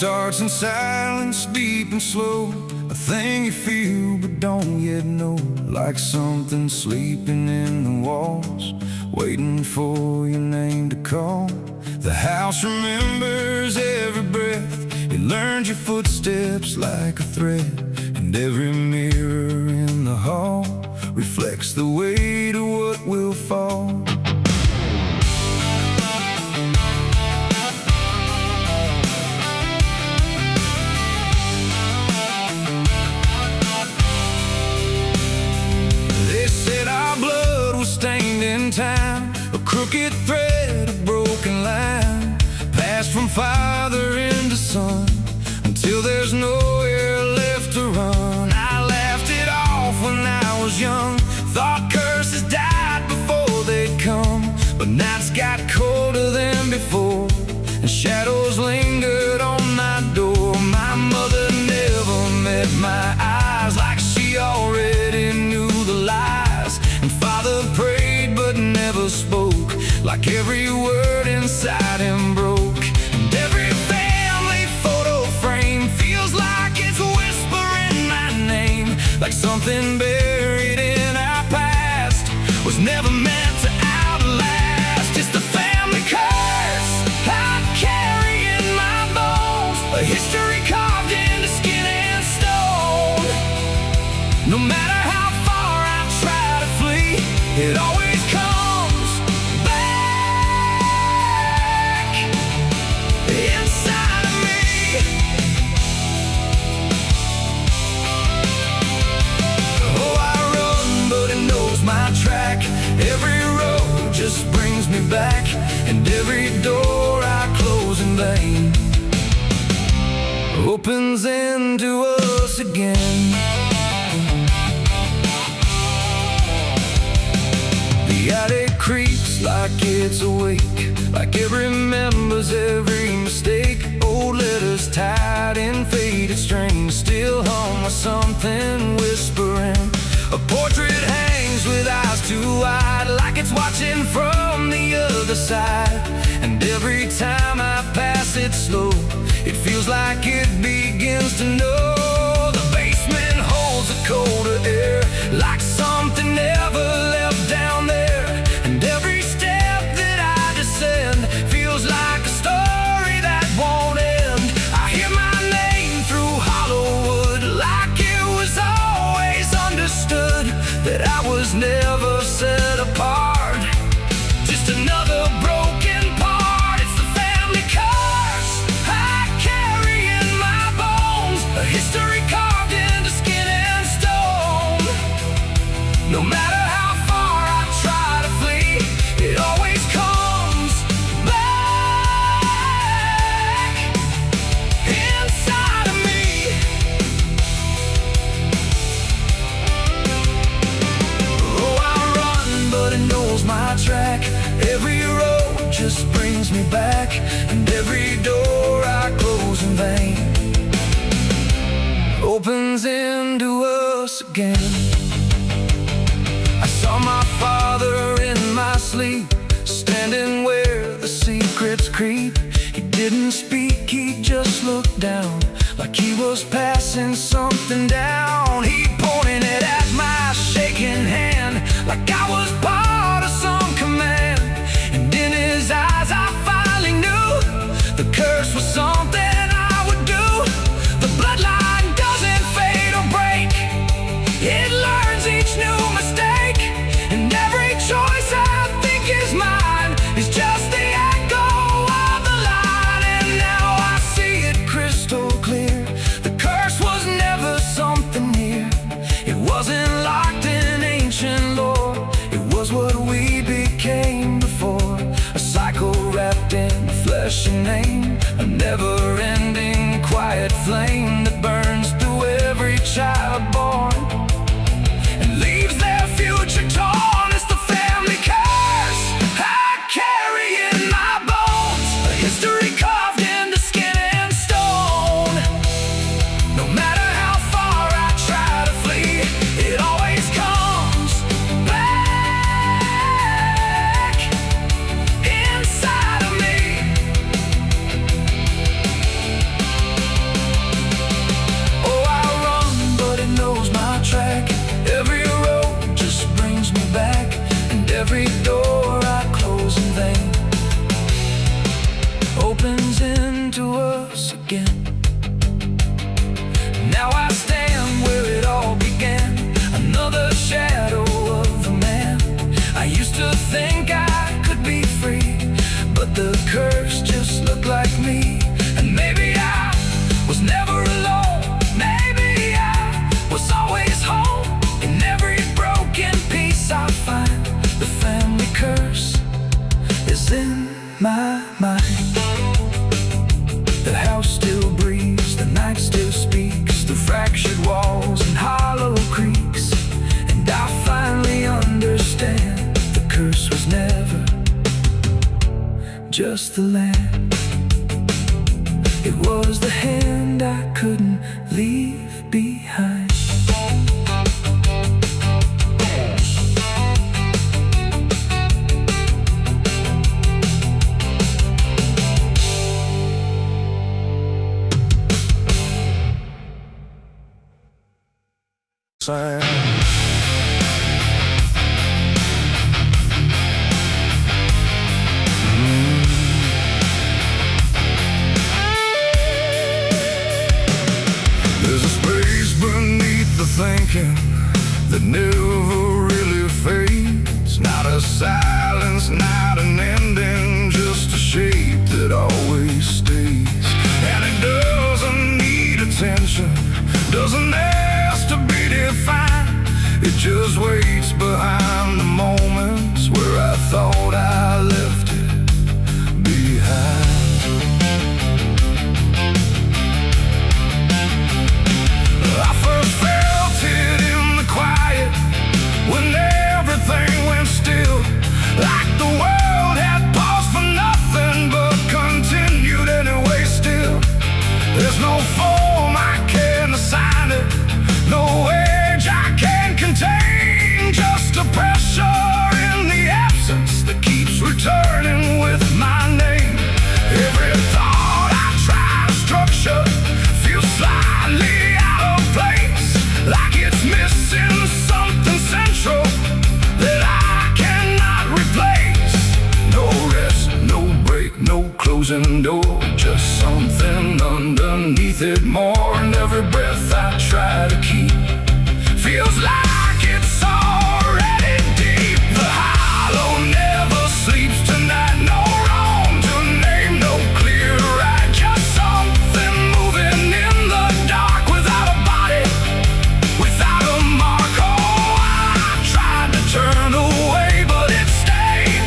starts in silence, deep and slow. A thing you feel but don't yet know. Like something sleeping in the walls, waiting for your name to call. The house remembers every breath. It learns your footsteps like a thread. And every mirror in the hall reflects the weight of what will fall. Stained in time, a crooked thread, a broken line, passed from father into son, until there's nowhere left to run. I laughed it off when I was young, thought curses died before they'd come. But nights got colder than before, and shadows lingered on my door. My mother never met my eyes, like she already knew the lies. And father prayed but never spoke, like every word inside him broke. And every family photo frame feels like it's whispering my name, like something buried in our past was never meant to outlast. It's the family curse I carry in my bones, a history carved into skin and stone. No matter how far I try to flee, it always comes back inside of me. Oh, I run, but it knows my track. Every road just brings me back, and every door I close in vain opens into us again. The attic creaks like it's awake, like it remembers every mistake. Old letters tied in faded strings still hum with something whispering. A portrait hangs with eyes too wide, like it's watching from the other side. And every time I pass it slow, it feels like it begins to know. The basement holds a colder air, like something never left down there. And every step that I descend feels like a story that won't end. I hear my name through Hollywood, like it was always understood that I was never set apart, just another broken part. It's the family curse I carry in my bones, a history carved into skin and stone. No matter how far I try to flee, it always comes back inside of me. Oh, I run, but it knows my track. Every road just brings me back, and every door I close in vain opens into us again. I saw my father in my sleep, standing where the secrets creep. He didn't speak, he just looked down, like he was passing something down. He pointed it at my shaking hand, like I was part of some command. And in his eyes I finally knew the curse was something I would do. The bloodline doesn't fade or break, it learns each new mistake. And every choice I think is mine is just the echo of the line. And now I see it crystal clear, the curse was never something near. It wasn't locked in ancient lore, it was what we became before. A cycle wrapped in flesh and name, a never-ending quiet flame that burns through every child born and leaves their future torn. It's the family curse I carry in my bones, a history carved into skin and stone. No matter how far I try to flee, it always comes back inside of me. just the land. It was the hand I couldn't leave behind. There's a space beneath the thinking that never really fades. Not a silence, not an ending, just a shape that always stays. And it doesn't need attention, doesn't ask to be defined. It just waits behind the moments where I thought I left it behind. I first felt it in the quiet, when everything went still, like the world had paused for nothing but continued anyway still. There's no form I can assign it, no edge I can contain, just a pressure in the absence that keeps returning with my name. Every thought I try to structure feels slightly out of place, like it's missing something central that I cannot replace. No rest, no break, no closing door, just something underneath it more. And every breath I try to keep feels like it's already deep. The hollow never sleeps tonight, no wrong to name, no clear right, just something moving in the dark without a body, without a mark. Oh, I tried to turn away, but it stayed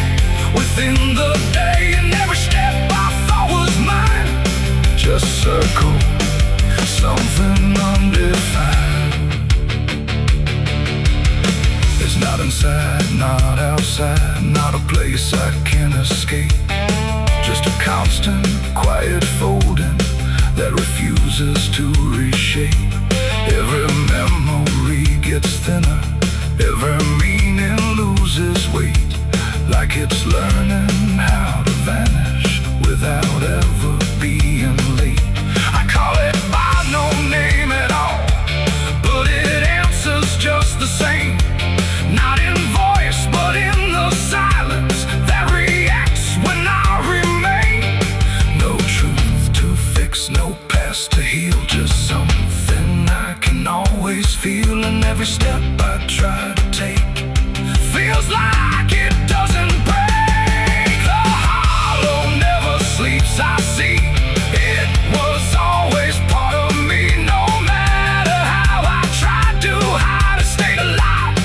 within the day, and every step I thought was mine just circle something undefined. It's not inside, not outside, not a place I can escape, just a constant, quiet folding that refuses to reshape. Every memory gets thinner, every meaning loses weight, like it's learning how to vanish without ever being late. I call it by no name at all, but it answers just the same. Not in voice, but in the silence that reacts when I remain. No truth to fix, no past to heal, just something I can always feel. And every step I try to take feels like it doesn't break. The hollow never sleeps, I see. It was always part of me, no matter how I tried to hide, it stayed alive.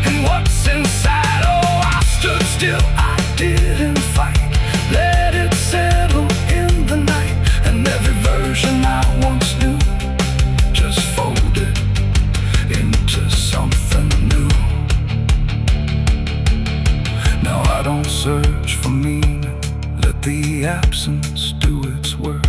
And what's inside, oh, I stood still, I didn't fight, let it settle in the night. And every version I once knew just folded into something new. Now I don't search for meaning, let the absence do its work.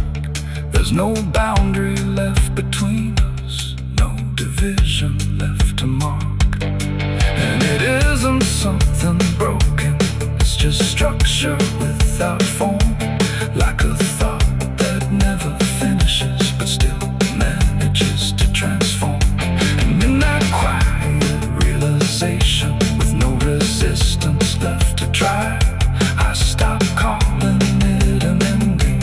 There's no boundary left between us, no division left to mark. And it isn't something broken, it's just structure without form, like a thought that never finishes but still manages to transform. And in that quiet realization, with no resistance left to try, I stop calling it an ending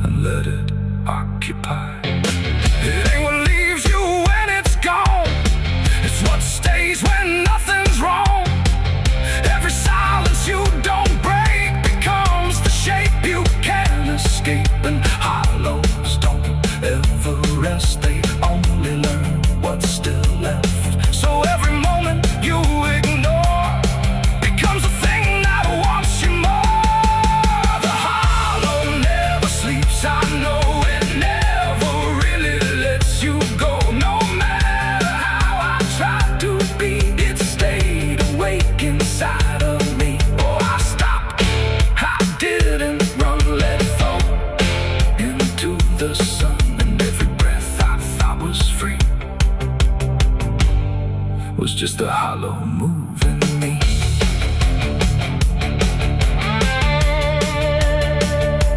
and let it occupy. It ain't what leaves you when it's gone, it's what stays when nothing's wrong. Every silence you don't break becomes the shape you can't escape. And hollows don't ever rest, they only learn what's still left. So every moment you ignore becomes a thing that wants you more. The hollow never sleeps, I know it never just a hollow move in me.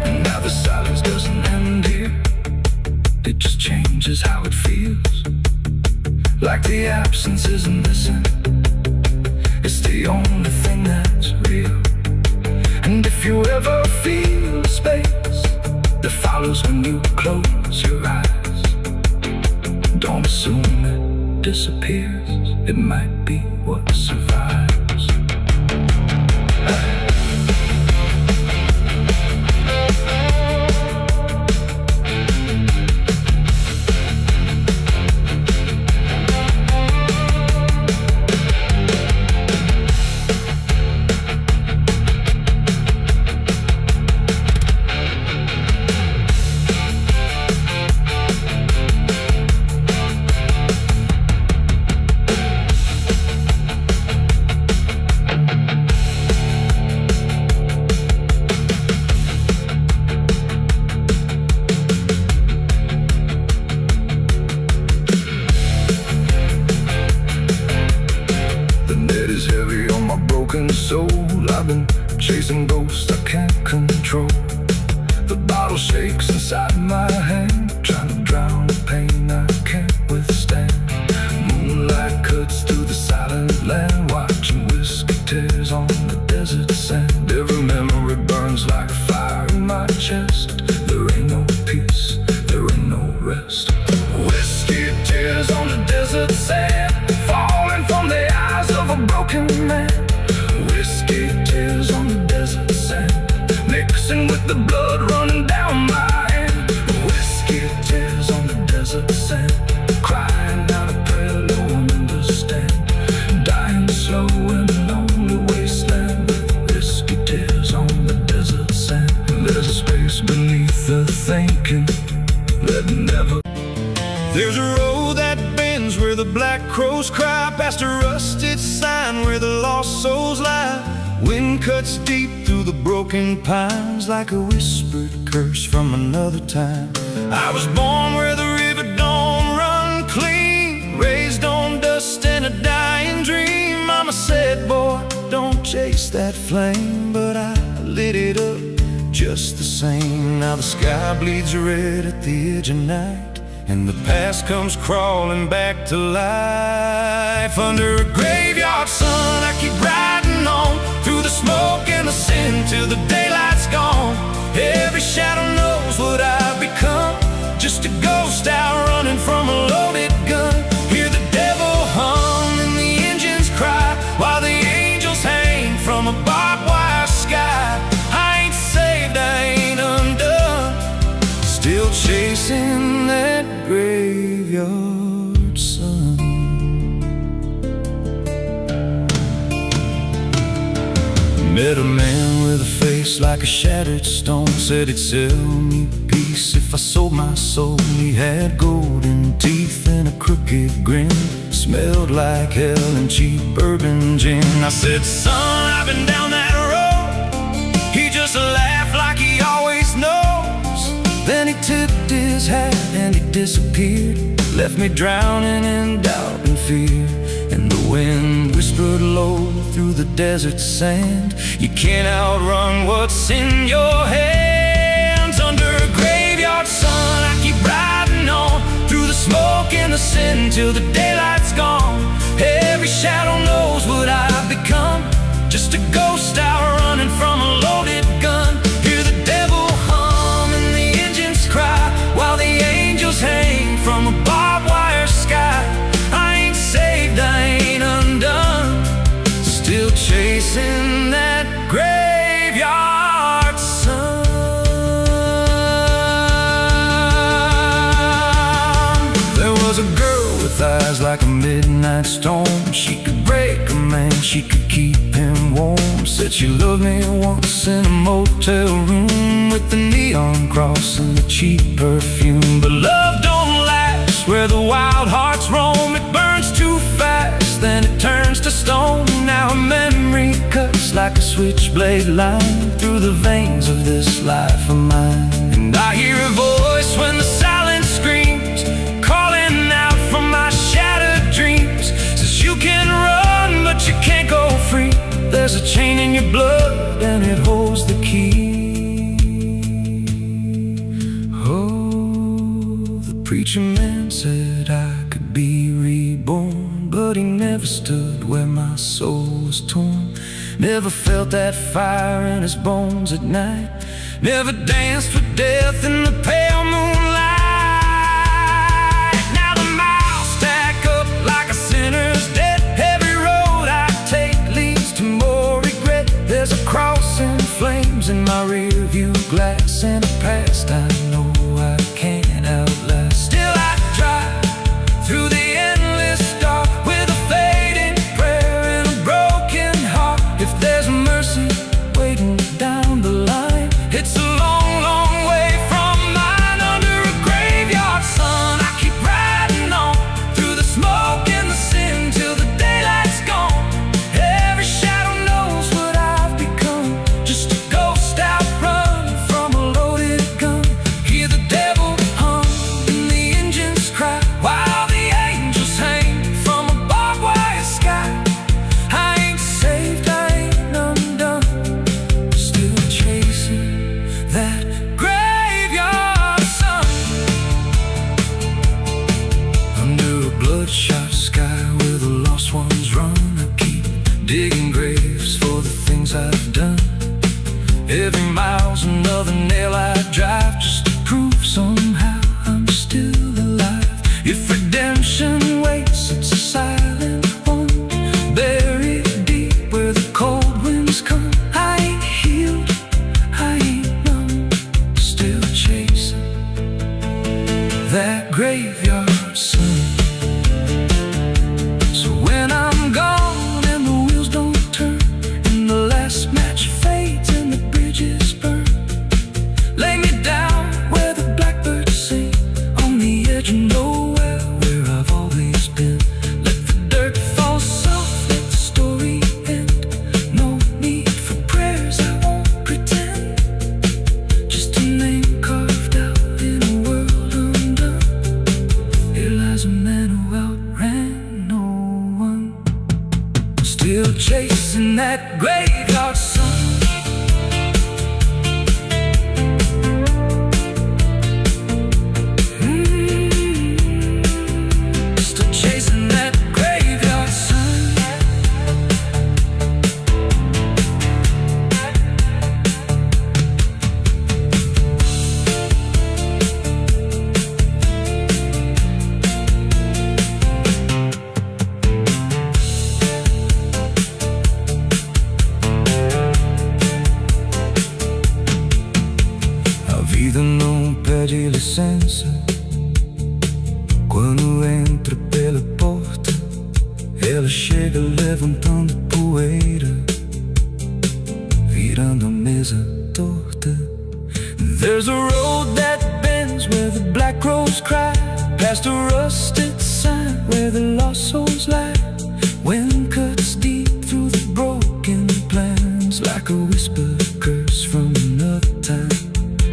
And now the silence doesn't end here. It just changes how it feels. Like the absence isn't missing. It's the only thing that's real. And if you ever feel the space that follows when you close your eyes, don't assume it disappears. It might be what survives. Soul, I've been chasing ghosts I can't control. The bottle shakes inside my hand, trying to drown the pain I can't withstand. Moonlight cuts through the silent land, watching whiskey tears on the desert sand. Every memory burns like fire in my chest. There ain't no peace, there ain't no rest. Whiskey tears on the desert sand, falling from the eyes of a broken man. Whiskey tears on the desert sand, mixing with the blood running down my hand. Whiskey tears on the desert sand, crying out a prayer no one understands. Dying slow in a lonely wasteland, whiskey tears on the desert sand. There's a space beneath the thinking that never. There's a road that bends where the black crows cry, past a rusted sign where the lost souls lie. Wind cuts deep through the broken pines, like a whispered curse from another time. I was born where the river don't run clean, raised on dust and a dying dream. Mama said, boy, don't chase that flame, but I lit it up just the same. Now the sky bleeds red at the edge of night, and the past comes crawling back to life. Under a graveyard sun, I keep riding on, through the smoke and the sin till the daylight's gone. Every shadow knows what I've become, just a ghost out running from a loaded gun. Hear the devil hum and the engines cry, while the angels hang from a barbed wire sky. I ain't saved, I ain't undone, still chasing that graveyard sun. Met a man with a face like a shattered stone, said he'd sell me peace if I sold my soul. He had golden teeth and a crooked grin, smelled like hell and cheap bourbon gin. I said, son, I've been down that road. He just laughed like he always knows. Then he tipped his hat and he disappeared, left me drowning in doubt and fear. And the wind whispered low through the desert sand, you can't outrun what's in your hands. Under a graveyard sun, I keep riding on, through the smoke and the sin till the daylight's gone. Every shadow knows what I've become, just a ghost out running from a loaded gun. Hear the devil hum and the engines cry, while the angels hang from a barbed wire sky. I ain't saved, I ain't undone, still chasing that graveyard sun. There was a girl with eyes like a midnight storm. She could break a man, she could keep him warm. Said she loved me once in a motel room, with the neon cross and the cheap perfume. But love don't last where the wild hearts roam. It burns too fast, then it turns to stone. Now a memory cuts like a switchblade line through the veins of this life of mine. And I hear a voice when the silence screams, calling out from my shattered dreams. Says you can blood and it holds the key. Oh, the preacher man said I could be reborn, but he never stood where my soul was torn. Never felt that fire in his bones at night. Never danced with death in the pale moonlight. Now the miles stack up like a sinner's debt. Every road I take leads to more regret. There's a cross in flames in my rear view glass, and a past I know I can't outlast. Still I drive through the endless dark with a fading prayer and a broken heart. If there's mercy waiting down the line, it's a long, long way from mine. Under a graveyard sun, I keep riding on through the smoke and the sin till the daylight's gone. Every shadow knows what I've become, just a ghost out running from a loaded gun. Hear the devil hum and the engines cry while the angels hang from a barbed wire sky. I ain't saved, I ain't undone, still chasing that graveyard sun. Under a bloodshot sky where the lost ones run, I keep digging graves for the things I've done. Every mile's another nail I drive just to prove somehow I'm still alive. If redemption waits, it's a silent one, buried deep where the cold winds come. I ain't healed, I ain't numb, still chasing that graveyard sun. So when I'm gone and the wheels don't turn, and the last match fades and the bridges burn, lay me down where the blackbirds sing, on the edge of nowhere where I've always been. Let the dirt fall soft, let the story end. No need for prayers, I won't pretend. Just a name carved out in a world undone. Here lies a man who outran no one, still chasing that graveyard sun. Still chasing that graveyard sun. A vida não pede licença quando entra pela porta. Ela chega levantando poeira, virando a mesa torta. There's a road that bends where the black crows cry, past a rusted sign where the lost souls lie. Wind cuts deep through the broken plans like a whispered curse from another time.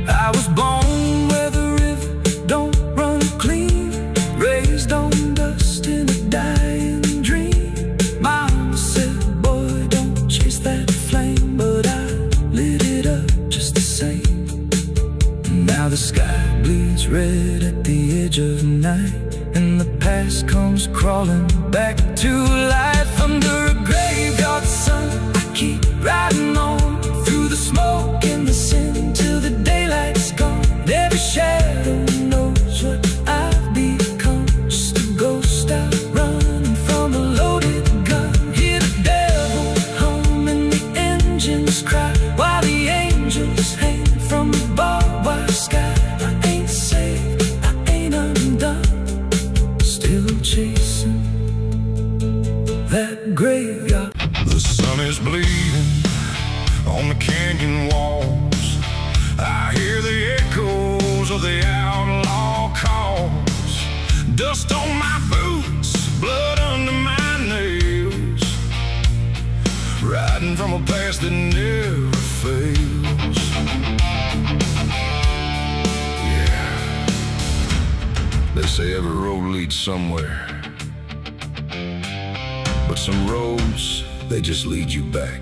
I was born where the river don't run clean, raised on dust in a dying dream. Mama said, boy, don't chase that flame, but I lit it up just the same. Now the sky bleeds red at the edge of night, and the past comes crawling back to life. Under a graveyard sun, I keep riding on through the smoke and the sin till the daylight's gone. Every shadow knows what I've become, just a ghost out running from a loaded gun. Hear the devil hum and the engines cry while the angels hang from the barbed wire sky. I ain't saved, I ain't undone, still chasing that graveyard. The sun is bleeding on the canyon walls. I hear the echoes of the outlaw calls. Dust on my boots, blood under my nails, riding from a past that never fails. Yeah, they say every road leads somewhere, but some roads, they just lead you back.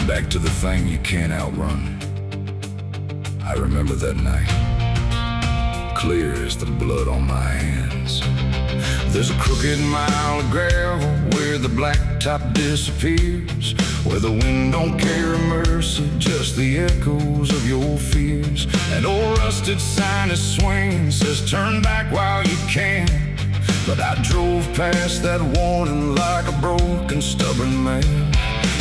back to the thing you can't outrun. I remember that night, clear as the blood on my hands. There's a crooked mile of gravel where the blacktop disappears, where the wind don't carry mercy, just the echoes of your fears. An old rusted sign is swinging, says turn back while you can. But I drove past that warning like a broken, stubborn man.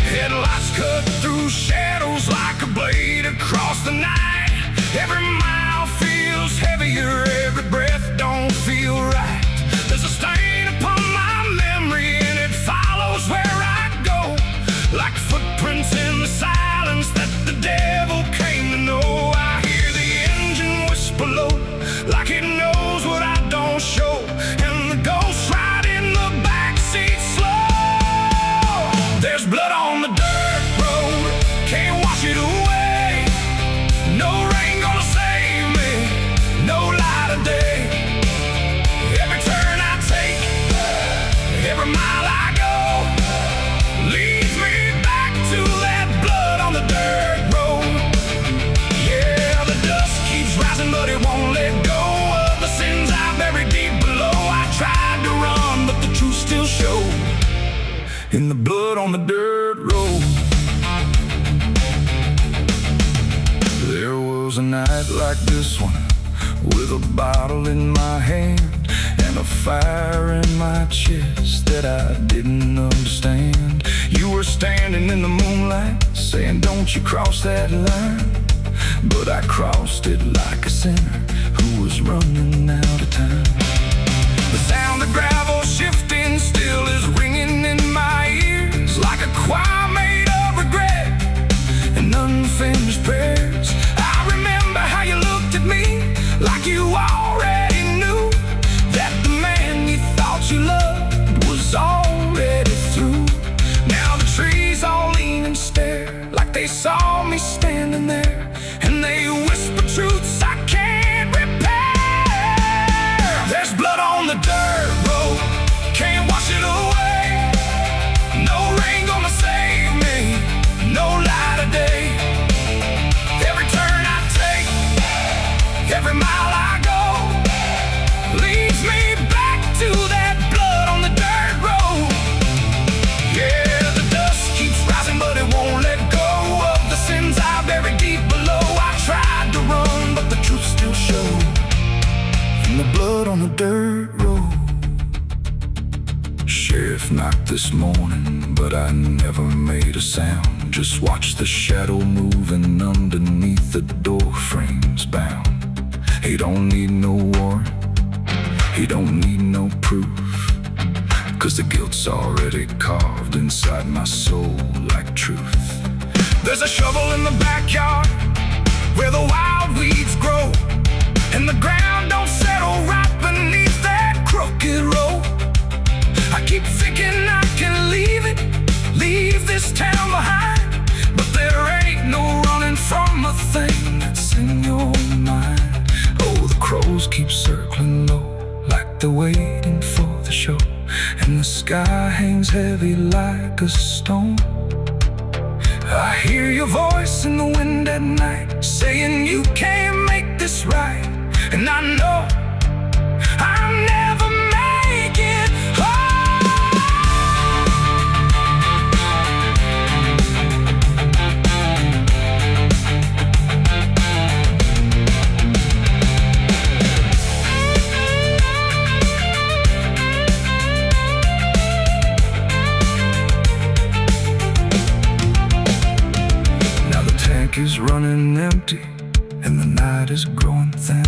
Headlights cut through shadows like a blade across the night. Every mile feels heavier, every breath don't feel right. There's a stain upon my memory and it follows where I go, like footprints in the silence that the devil came to know. I hear the engine whisper low, like it knows what I don't show, and the ghost ride in the backseat slow. There's blood on the dirt road, can't wash it away. No rain gonna save me, no light of day. Every turn I take, every mile I go, leads me back to that blood on the dirt road. Yeah, the dust keeps rising, but it won't let go of the sins I buried deep below. I tried to run, but the truth still showed in the blood on the dirt road. There was a night like this one, with a bottle in my hand and a fire in my chest that I didn't understand. You were standing in the moonlight, saying don't you cross that line. But I crossed it like a sinner who was running out of time. The sound of gravel shifting still is ringing in my ears, like a choir made of regret and unfinished prayers. I remember how you looked at me, like you already knew that the man you thought you loved was already through. Now the trees all lean and stare, like they saw me standing there, and they whisper truths I can't repair. There's blood on the dirt road, can't wash it away. No rain gonna save me, no light of day. Every turn I take, every mile I go, leads me back to that blood on the dirt road. Yeah, the dust keeps rising, but it won't let go of the sins I buried deep below. I tried to run, but the truth still showed in the blood on the dirt road. Sheriff knocked this morning, but I never made a sound. Just watched the shadow moving underneath the door frames bound. He don't need no warrant, he don't need no proof, 'cause the guilt's already carved inside my soul like truth. There's a shovel in the backyard where the wild weeds grow, and the ground don't settle right beneath that crooked road. I keep thinking I can leave this town behind, but there ain't no running from a thing that's in your mind. Oh, the crows keep circling low, like they're waiting for the show, and the sky hangs heavy like a stone. I hear your voice in the wind at night, saying you can't make this right, and I know I'll never make it home. Is running empty and the night is growing thin,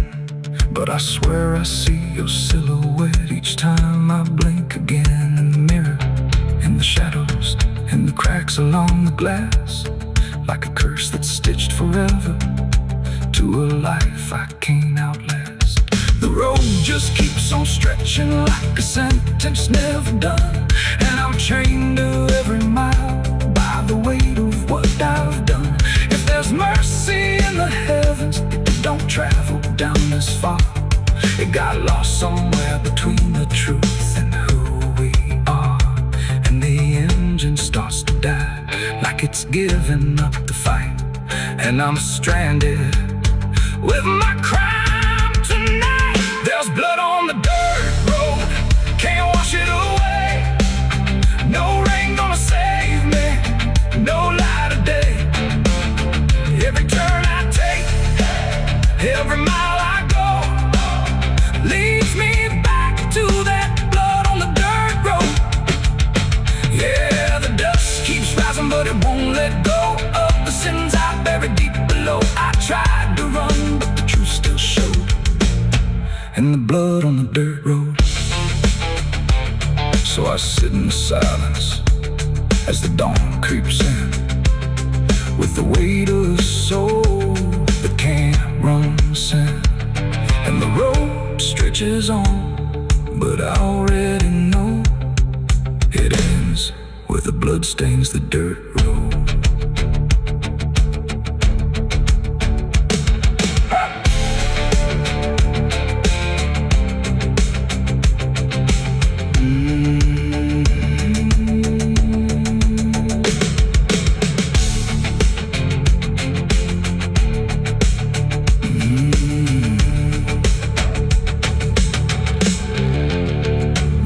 but I swear I see your silhouette each time I blink again. In the mirror, in the shadows, in the cracks along the glass, like a curse that's stitched forever to a life I can't outlast. The road just keeps on stretching like a sentence never done, and I'm chained to every mile by the weight of what I've done. If there's mercy in the heavens, it don't travel down this far. It got lost somewhere between the truth and who we are, and the engine starts to die, like it's giving up the fight, and I'm stranded with my crime tonight. There's blood on the dirt road, can't wash it away. No rain gonna save me, no light of day. Every turn I take, every mile I go, leads me back to that blood on the dirt road. Yeah, the dust keeps rising, but it won't let go of the sins I buried deep below. I tried to run, but the truth still showed, and the blood on the dirt road. So I sit in the silence as the dawn creeps in, with the weight of a soul that can't run sin. And the road stretches on, but I already know it ends where the blood stains the dirt road.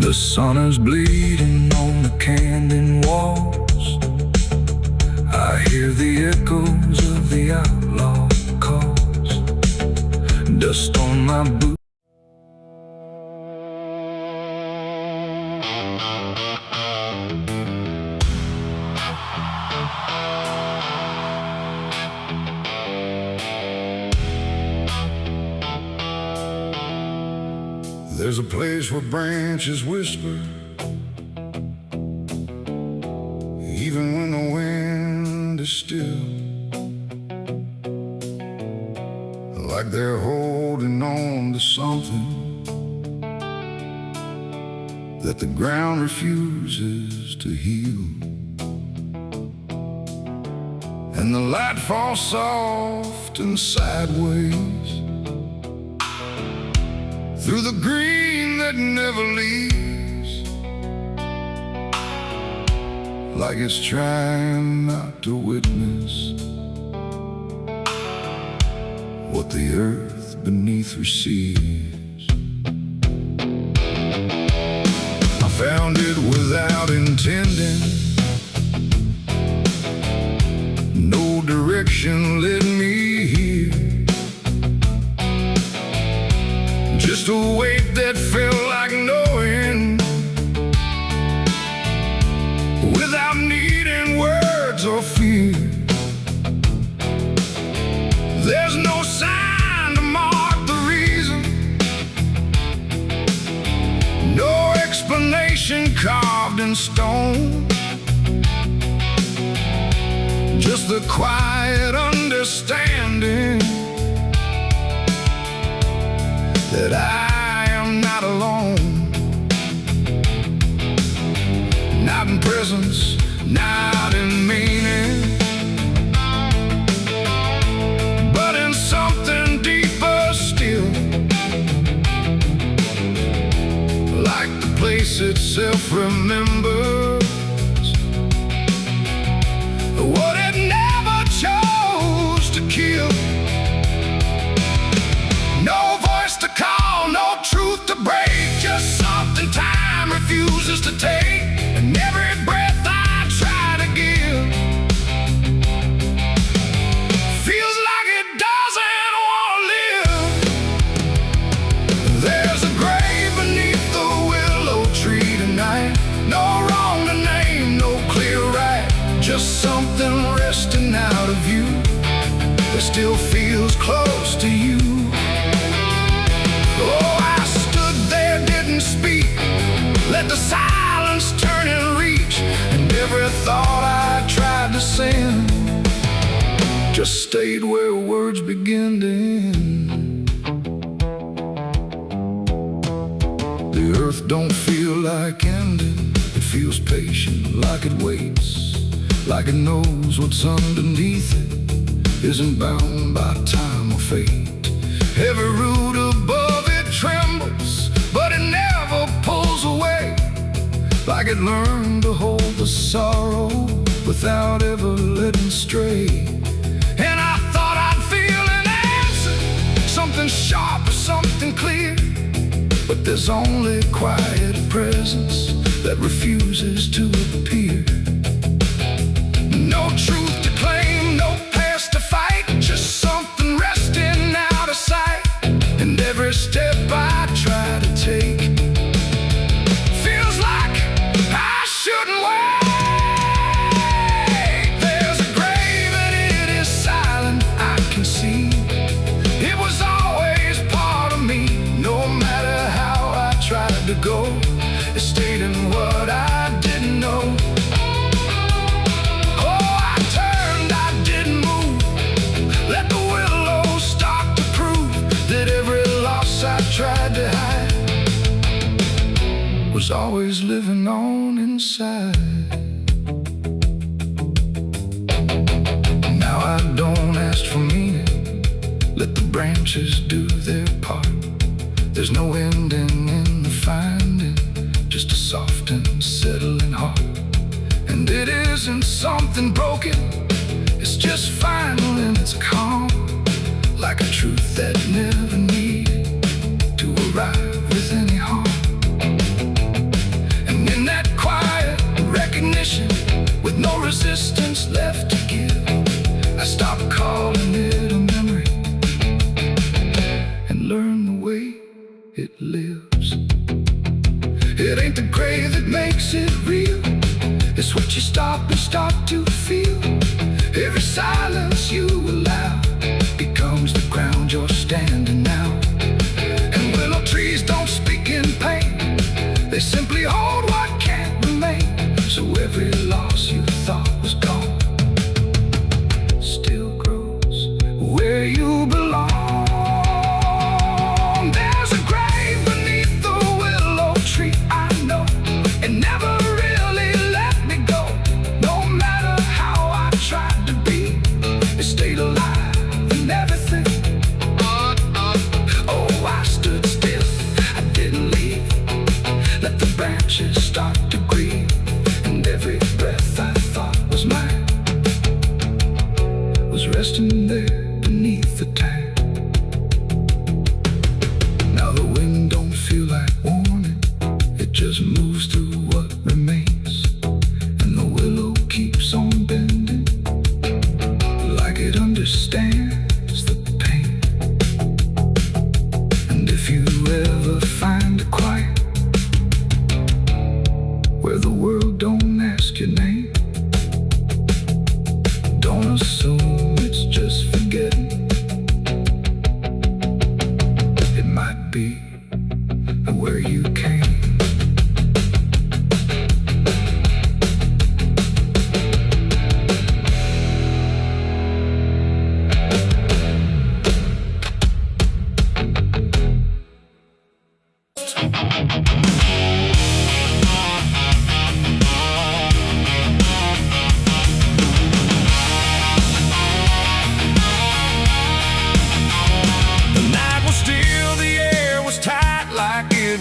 The sun is bleeding on the canyon walls. I hear the echoes of the outlaw calls. Dust on my boots. There's a place where branches whisper, even when the wind is still, like they're holding on to something that the ground refuses to heal. And the light falls soft and sideways through the green that never leaves, like it's trying not to witness what the earth beneath receives. I found it without intending, no direction led me here. Just a weight that felt like knowing, without needing words or fear. There's no sign to mark the reason, no explanation carved in stone, just the quiet understanding that I am not alone. Not in presence, not in meaning, but in something deeper still, like the place itself remembers what it never chose to kill. No voice to call, no truth to break, just something time refuses to take. And every breath I try to give feels like it doesn't want to live. There's a grave beneath the willow tree tonight, no wrong to name, no clear right, just something resting out of you that still feels close to you. Oh, I stood there, didn't speak, let the silence turn and reach, and every thought I tried to send just stayed where words begin to end. The earth don't feel like ending, it feels patient, like it waits, like it knows what's underneath it isn't bound by time or fate. Every root above it trembles, but it never pulls away, like it learned to hold the sorrow without ever letting stray. And I thought I'd feel an answer, something sharp or something clear. But there's only quiet presence that refuses to appear. No truth to claim, no past to fight, just something resting out of sight. And every step I try to take feels like I shouldn't wait. There's a grave and it is silent, I can see. It was always part of me, no matter how I tried to go. It stayed in what I didn't know. Oh, I turned, I didn't move. Let the willows start to prove that every loss I tried to hide was always living on inside. Now I don't ask for meaning, let the branches do their part. There's no ending in the finding, just a soft and settling heart. And it isn't something broken, it's just final and it's calm, like a truth that never needed to arrive with any harm. And in that quiet recognition, with no resistance left to give, I stopped calling it a memory and learned the way it lives. It ain't the grave that makes it real, it's what you stop and start to feel. Every silence you allow becomes the ground you're standing now. And willow trees don't speak in pain, they simply hold what can't remain. So every loss you thought was gone still grows where you belong. There's a grave beneath the willow tree, I know. It never really let me go. No matter how I tried to be, it stayed alive and everything. Oh, I stood still, I didn't leave. Let the branches start to grieve. And every breath I thought was mine was resting there beneath the tank. Now the wind don't feel like warning, it just moves through what remains. And the willow keeps on bending, like it understands the pain. And if you ever find a quiet where the world don't ask your name, don't assume it's just forgetting. It might be where you came.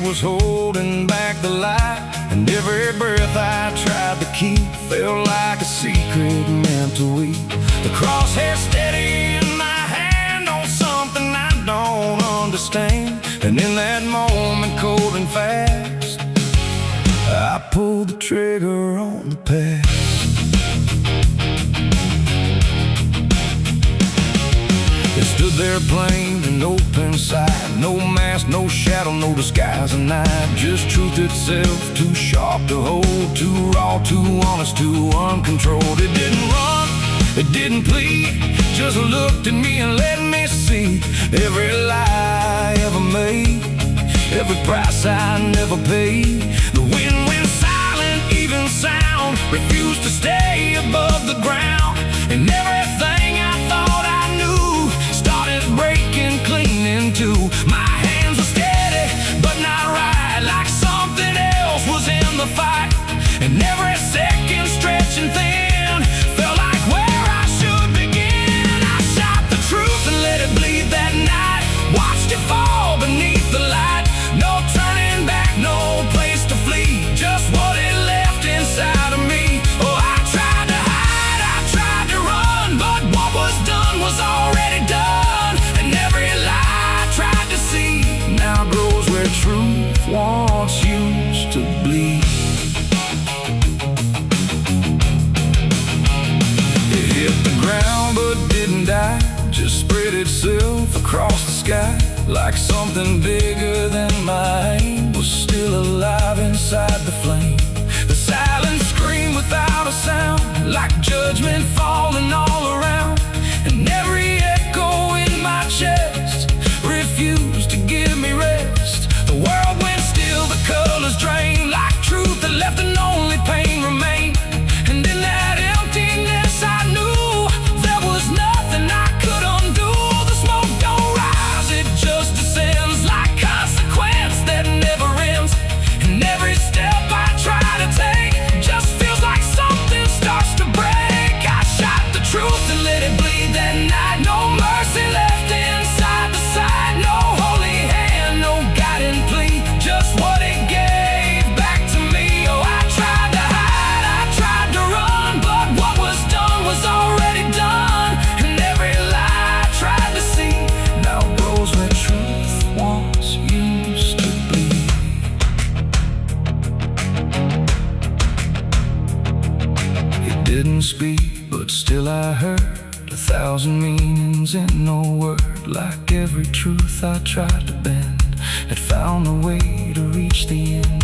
Was holding back the light, and every breath I tried to keep felt like a secret meant to weep. The crosshair steady in my hand on something I don't understand, and in that moment, cold and fast, I pulled the trigger on the past. It stood there plain and open sight, no mask, no shadow, no disguise, and night. Just truth itself, too sharp to hold, too raw, too honest, too uncontrolled. It didn't run, it didn't plead, just looked at me and let me see every lie I ever made, every price I never paid. The wind went silent, even sound refused to stay above the ground, and everything I thought I knew started breaking clean in two. My hands were steady, but not right, like something else was in the fight. And every second stretching thin felt like where I should begin. I shot the truth and let it bleed that night, watched it fall beneath the light. No turning back, no place to flee, just what it left inside of me. Oh, I tried to hide sky, like something bigger than my aim was still alive inside the flame. The silent scream without a sound, like judgment falling all around. And every echo in my chest refused to give me rest. The world went still, the colors drained, like truth that left and only pain remained. And in that emptiness I knew there was nothing I could undo. The smoke don't rise, it just descends, like consequence that never ends. And every step I try to take just feels like something starts to break. I shot the truth and let it bleed that night. No mercy left inside the side, no holy hand, no guiding plea, just what it gave back to me. Oh, I tried to hide, I tried to run, but what was done was already done. And every lie I tried to see now grows where truth once used to bleed. It didn't speak, but still I heard 1,000 meanings in no word. Like every truth I tried to bend had found a way to reach the end.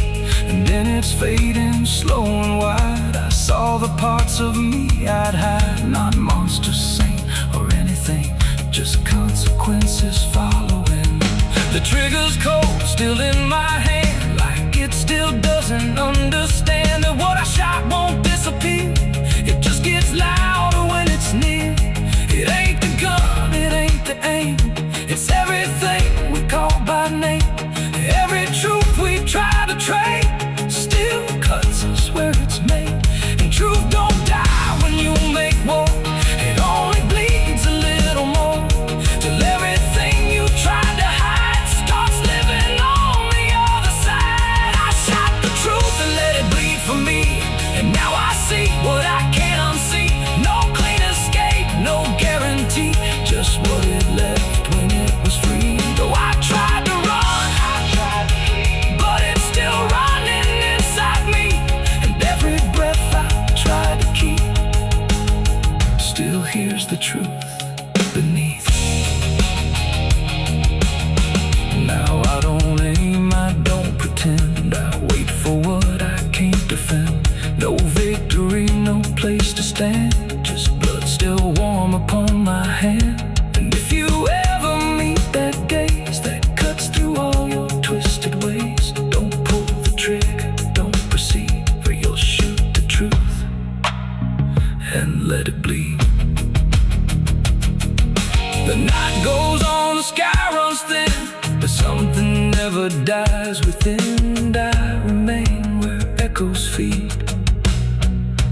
And in its fading slow and wide, I saw the parts of me I'd hide. Not monsters, saint, or anything, just consequences following. The trigger's cold, still in my hand, like it still doesn't understand that what I shot won't disappear. It just gets louder when it's near. It ain't the gun, it ain't the aim, it's everything we call by name. Every truth we try to trade still cuts us where it's made. And truth don't die when you make war, it only bleeds a little more, till everything you tried to hide starts living on the other side. I shot the truth and let it bleed for me, and now I see what I can't unsee. No clean escape, no guarantee, just what it left when it was free. Though I tried to run, I tried to flee, but it's still running inside me. And every breath I tried to keep still hears the truth beneath. Now I don't aim, I don't pretend, I wait for what I can't defend. No victory, no place to stand, just blood still warm upon my hand. And if you ever meet that gaze that cuts through all your twisted ways, don't pull the trigger, don't proceed, for you'll shoot the truth and let it bleed. The night goes on, the sky runs thin, but something never dies within. And I remain where echoes feed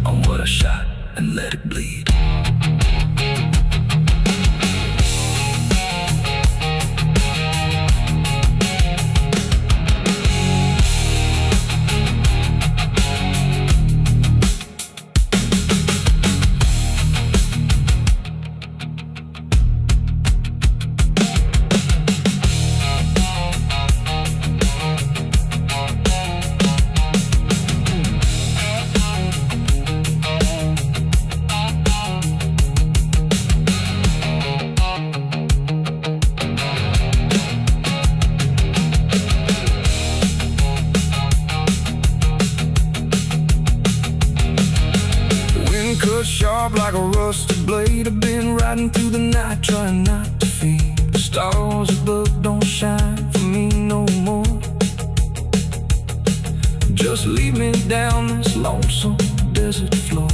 on what I shot and let it bleed. Sharp like a rusted blade, I've been riding through the night trying not to fade. The stars above don't shine for me no more. Just lead me down this lonesome desert floor.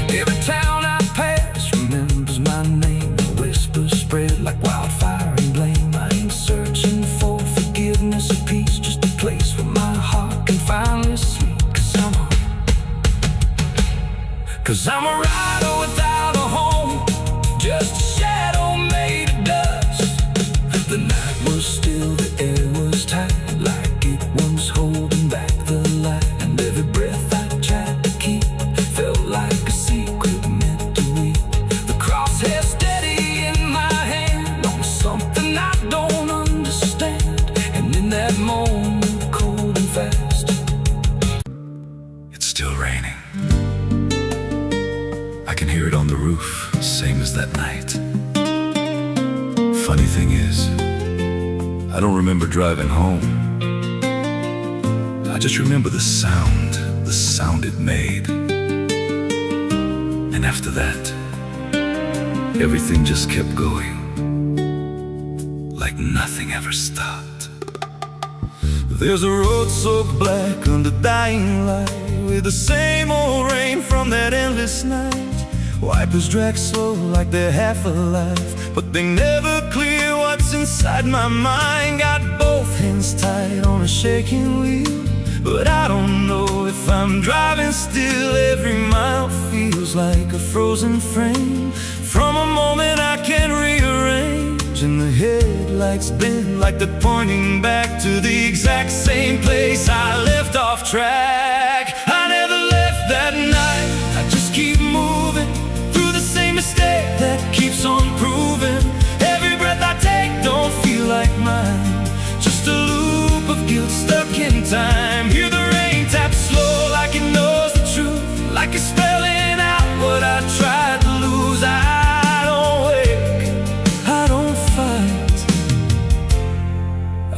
Every town I pass remembers my name. The whispers spread like wildfire and blame. I ain't searching for forgiveness or peace, just a place where my heart can finally sleep. Cause I'm a rider without a home, just a shadow made of dust. The night was still, the air was tight, like it was holding back the light. And every breath I tried to keep felt like a secret meant to weep. The crosshair steady in my hand on something I don't understand. And in that moment, cold and fast, it's still raining. I can hear it on the roof, same as that night. funny thing is, I don't remember driving home. I just remember the sound it made. And after that, everything just kept going, like nothing ever stopped. There's a road so black under dying light, with the same old rain from that endless night. Wipers drag slow like they're half alive, but they never clear what's inside my mind. Got both hands tied on a shaking wheel, but I don't know if I'm driving still. Every mile feels like a frozen frame from a moment I can't rearrange. And the headlights bend like they're pointing back to the exact same place I left off track. I never left that night, I just keep moving through the same mistake that keeps on proving. Every breath I take don't feel like mine, just a loop of guilt stuck in time. Hear the rain tap slow like it knows the truth, like it's spelling out what I tried to lose. I don't wake, I don't fight,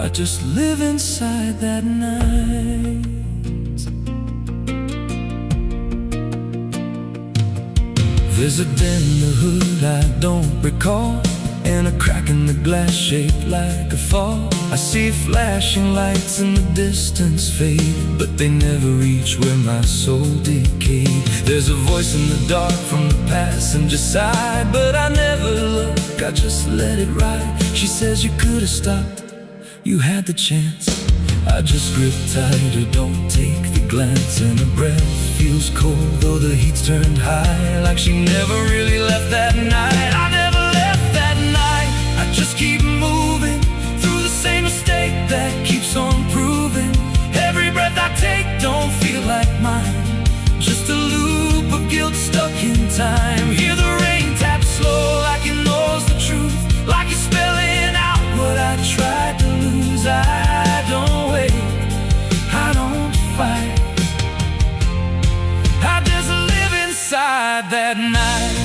I just live inside that night. There's a dent in the hood I don't recall, and a crack in the glass shaped like a fall. I see flashing lights in the distance fade, but they never reach where my soul decayed. There's a voice in the dark from the passenger side, but I never look, I just let it ride. She says you could have stopped, you had the chance. I just grip tighter, don't take the glance, and her breath feels cold though the heat's turned high, like she never really left that night. I never left that night, I just keep moving through the same mistake that keeps on proving. Every breath I take don't feel like mine, just a loop of guilt stuck in time. Hear the rain tap slow like it knows the truth, like it's spelling out what I tried to lose. I don't wait, I don't fight, I just live inside that night.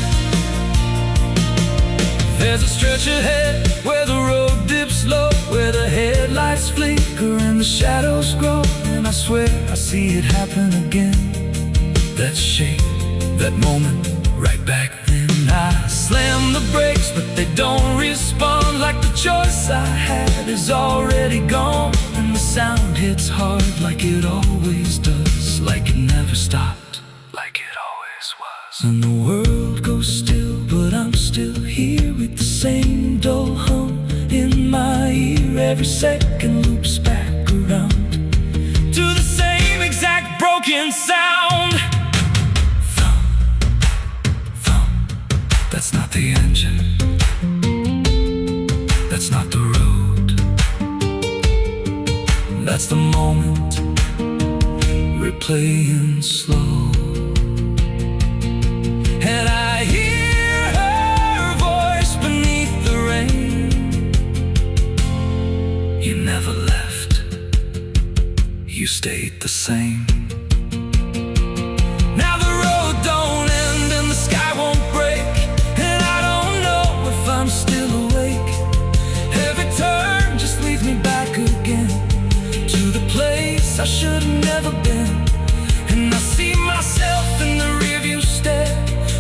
There's a stretch ahead where the road dips low, where the headlights flicker and the shadows grow. And I swear I see it happen again, that shape, that moment, right back then. I slam the brakes but they don't respond, like the choice I had is already gone. And the sound hits hard like it always does, like it never stopped, like it always was. And the world goes still, but I'm still here with the same dull hum in my ear. Every second loops back around to the same exact broken sound. Thump, thump, that's not the engine, that's not the road, that's the moment replaying slow. And I hear her voice beneath the rain, you never left, you stayed the same. Now the road don't end and the sky won't break, and I don't know if I'm still awake. Every turn just leads me back again to the place I should have never been. And I see myself in the rearview stare,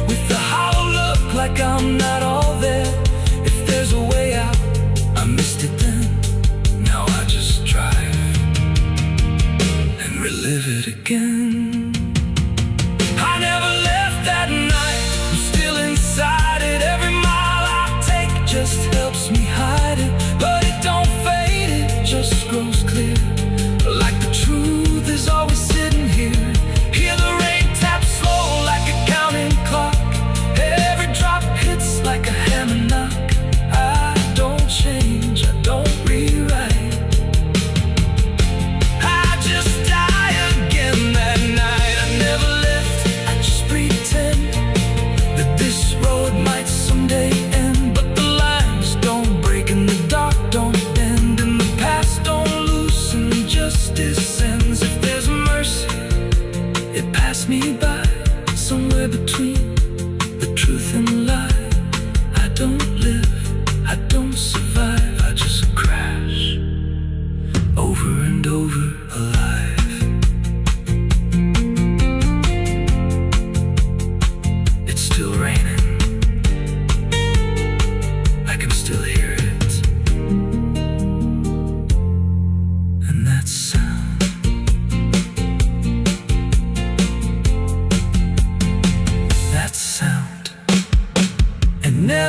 with the hollow look like I'm not all there. If there's a way out, I missed it then. Now I just drive and relive it again.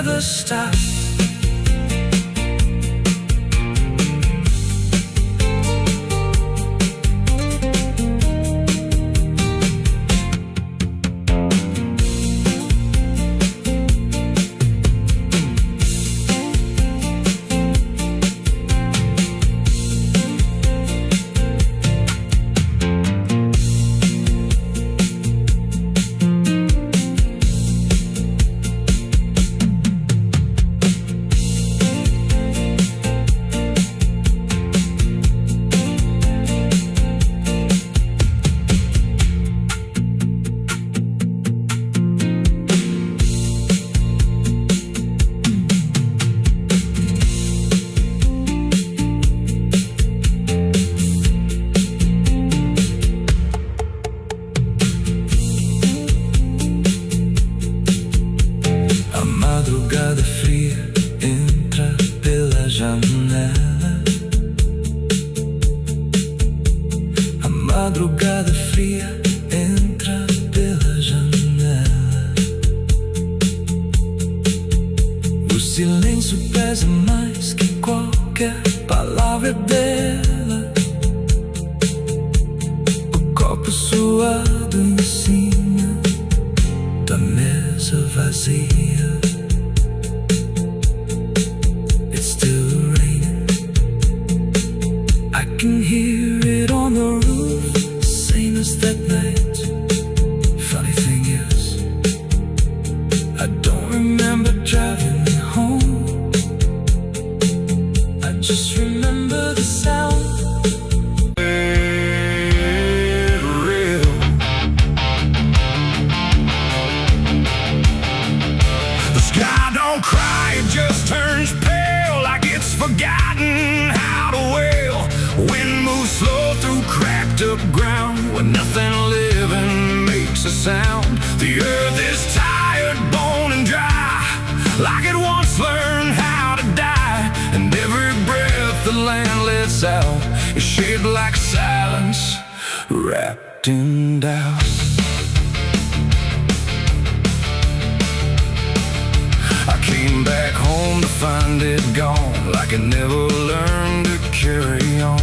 never stop. Madrugada fria entra pela janela. A madrugada fria entra pela janela. O silêncio pesa mais que qualquer palavra dela. O copo suado em cima da mesa vazia. I can hear it on the roof, same as that night. Funny thing is, I don't remember driving home. I just remember the sound. The sky don't cry, it just turns pale, like it's forgotten how to wail. Wind moves slow through cracked up ground, where nothing living makes a sound. The earth is tired, bone and dry, like it once learned how to die. And every breath the land lets out is shaped like silence, wrapped in doubt. I came back home to find it gone, like I never learned to carry on.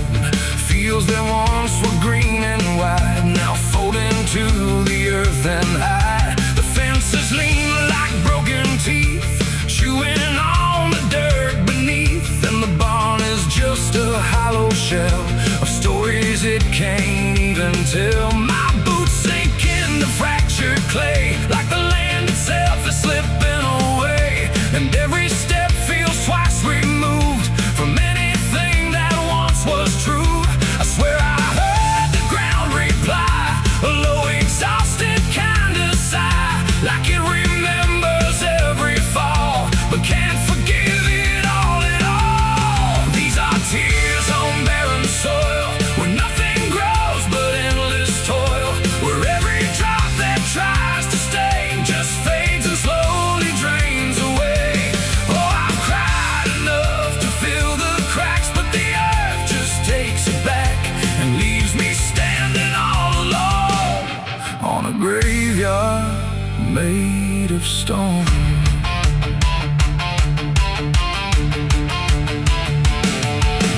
Fields that once were green and wide, now fold into the earth and hide. The fences lean like broken teeth, chewing on the dirt beneath. And the barn is just a hollow shell of stories it can't even tell. My boots sink into fractured clay, like the land itself is slipping away. And every step feels twice removed from anything that once was true. I swear I heard the ground reply, a low exhausted kind of sigh, like it remembers every fall, but can't forgive it all at all. These are tears on barren soil, where nothing grows but endless toil, where every drop that tries to stay just fades and slowly drains away. Oh, I've cried enough to fill the cracks, but the earth just takes it back and leaves me standing all alone on a graveyard made of stone.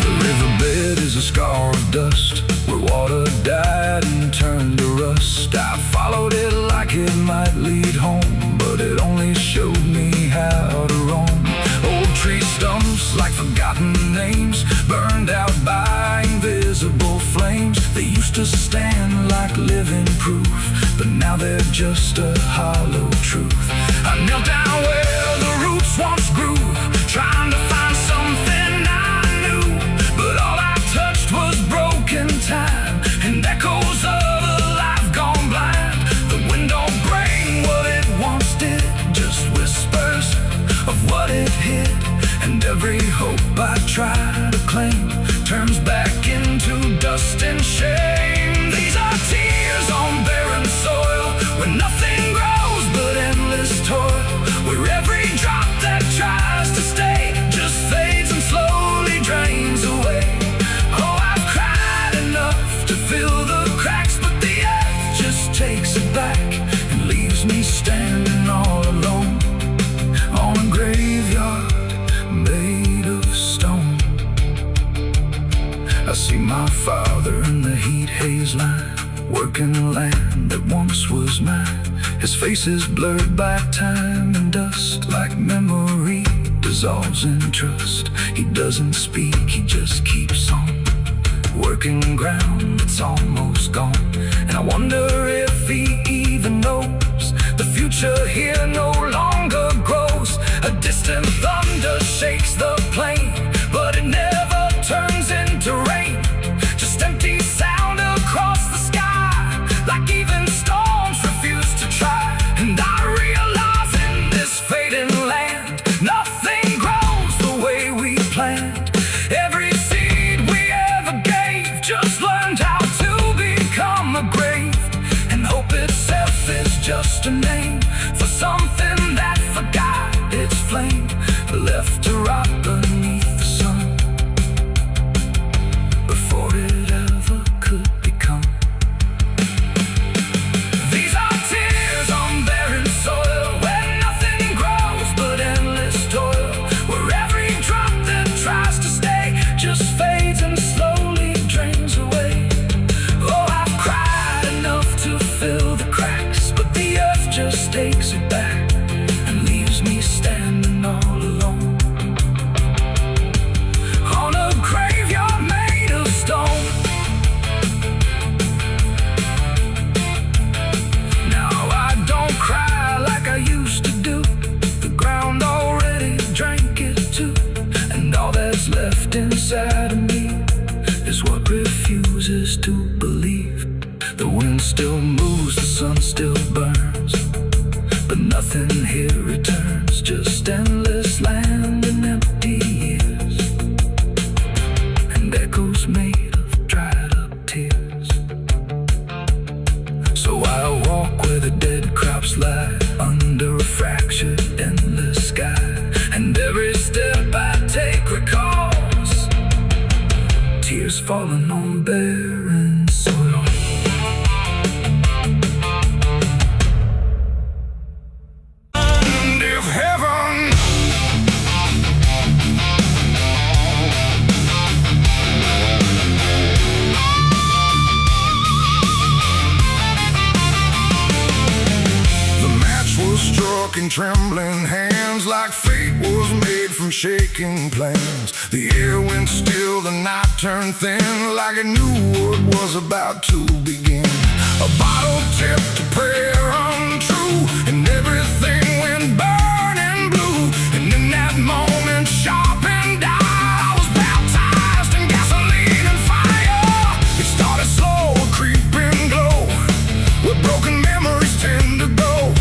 The riverbed is a scar of dust, where water died and turned to rust. I followed it like it might lead home, but it only showed me how to roam. Old tree stumps like forgotten names, burned out by invisible flames. They used to stand like living proof, but now they're just a hollow truth. I knelt down where the roots once grew, trying to find something I knew, but all I touched was broken time and echoes of a life gone blind. The wind don't bring what it once did, just whispers of what it hid. And every hope I try to claim turns back into dust and shame. These are tears on barren soil, where nothing grows but endless toil, where every drop that tries to stay just fades and slowly drains away. Oh, I've cried enough to fill the cracks, but the earth just takes it back and leaves me standing all alone on a grave. haze line, working land that once was mine. His face is blurred by time and dust, like memory dissolves in trust. He doesn't speak, he just keeps on working ground that's almost gone. And I wonder if he even knows the future here no longer grows. A distant thunder shakes the plain, but it never turns into rain. Just empty sound across the sky, like even storms refuse to try. And I realize in this fading land, nothing grows the way we planned. Every seed we ever gave just learned how to become a grave. And hope itself is just a name for something that forgot its flame, left to rot beneath the sun before it ever could become. These are tears on barren soil, where nothing grows but endless toil, where every drop that tries to stay just fades and slowly drains away. Oh, I've cried enough to fill the cracks, but the earth just takes it back and leaves me standing all alone on a graveyard made of stone. Now I don't cry like I used to do. The ground already drank it too, and all that's left inside of me is what refuses to believe. The wind still moves, the sun still burns, but nothing here returns, just endless land and empty years, and echoes made of dried up tears. So I walk where the dead crops lie, under a fractured endless sky, and every step I take recalls tears falling on barren soil. And if heaven the match was struck in trembling hands, like fate was made from shaking plans. The air went still, the night turned thin, like it knew what was about to begin. A bottle tipped, a prayer untrue, and everything went burning blue. And in that moment, sharp and dire, I was baptized in gasoline and fire. It started slow, a creeping glow, where broken memories tend to go.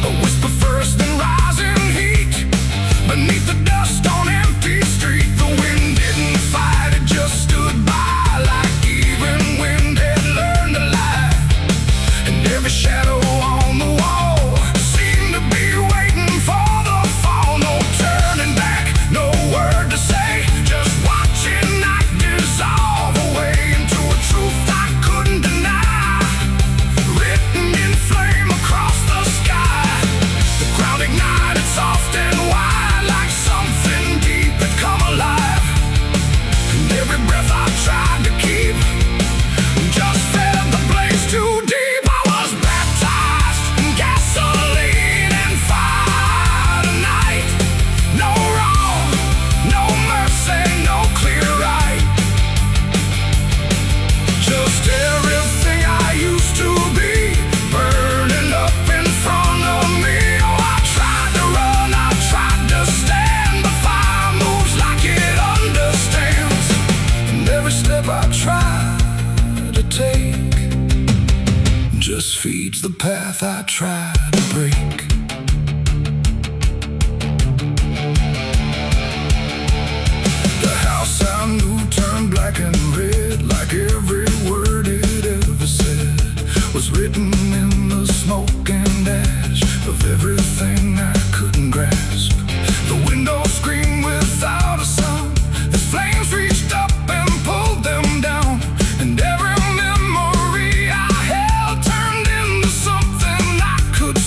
A whisper first, then rising heat beneath the dust on empty street. The wind didn't fight, it just stood by, like even wind had learned to lie. And every shadow on the wall seemed to be waiting for the fall. No turning back, no word to say, just watching night dissolve away into a truth I couldn't deny, written in flame across the sky. The ground ignited soft and wide, like something deep had come alive. And every breath I tried to keep just fed the blaze too deep. I was baptized in gasoline and fire tonight. No wrong, no mercy, no clear right, just everything I used to be burning up in front of me. Oh, I tried to run, I tried to stand, but fire moves like it understands. And every step I try to take just feeds the path I try to break. The house I knew turned black and red, like every word it ever said was written in the smoke and ash of everything I couldn't grasp. The window screamed without a sound as flames reached up and pulled them down. And every memory I held turned into something I could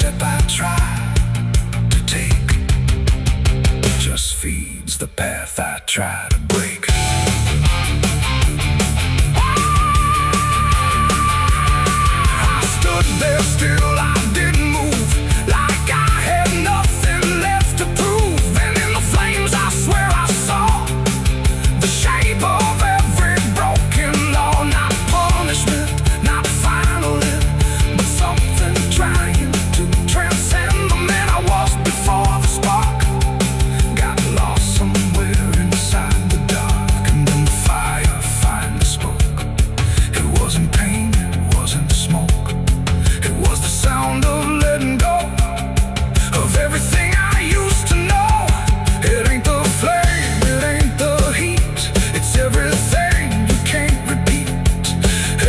step I try to take just feeds the path I try to break. I stood there still, I didn't move, like I had nothing left to prove. And in the flames I swear I saw the shape of every broken law. Not punishment, not final end, but something trying to transcend the man I was before the spark got lost somewhere inside the dark. And then the fire finally spoke. It wasn't pain, it wasn't smoke, it was the sound of letting go of everything I used to know. It ain't the flame, it ain't the heat, it's everything you can't repeat.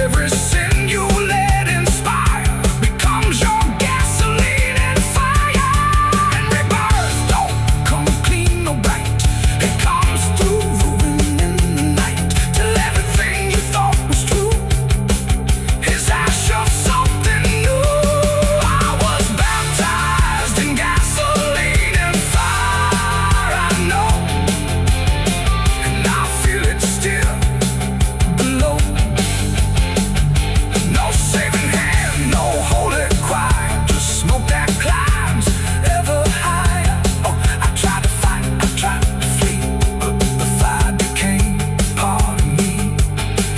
Every sin you let inspire becomes your gasoline and fire. And rebirth don't come clean or bright, it comes through ruin in the night, till everything you thought was true is ash of something new. I was baptized in gasoline and fire, I know, and I feel it still below. No saving hand, no holy choir, just smoke that climbs ever higher. Oh, I tried to fight, I tried to flee, but the fire became part of me.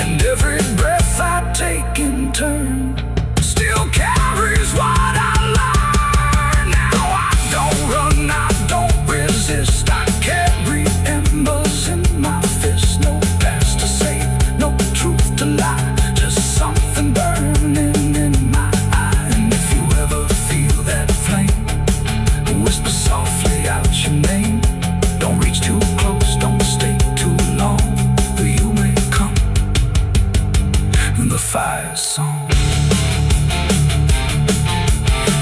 And every breath I take in turn still carries what I learned. Now I don't run, I don't resist, I carry embers in my fist. No past to save, no truth to lie, just something burning in my eye. And if you ever feel that flame, whisper softly out your name. Don't reach too close, don't stay too long, or you may come in the fire song.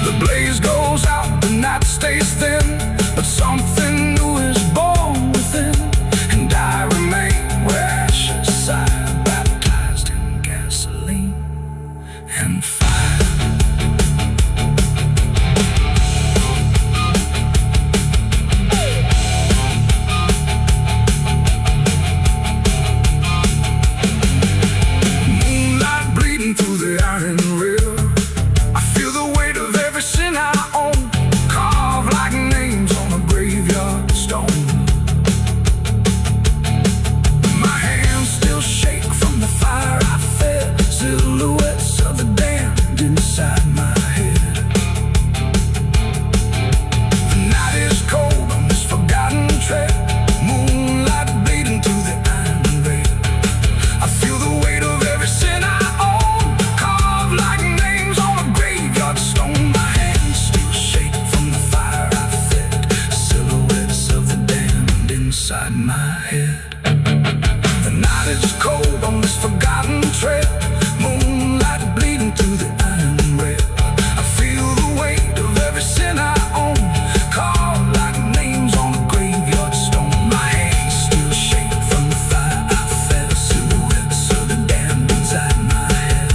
The blaze goes out, the night stays thin, but something new is born within. And I remain where ashes sigh, baptized in gasoline and fire. Moonlight bleeding through the iron rail, I feel the weight of every sin I own, carved like names on a graveyard stone. My hands still shake from the fire I fed, silhouettes of the damned inside my head. The night is cold on this forgotten trail, moonlight bleeding through the iron rail. I feel the weight of every sin I own, carved like names on a graveyard stone. My hands still shake from the fire I fed, silhouettes of the damned inside my head. The night is cold on this forgotten trail, moonlight bleeding through the iron rail. I feel the weight of every sin I own, carved like names on a graveyard stone. My hands still shake from the fire I fed, silhouettes of the damned inside my head.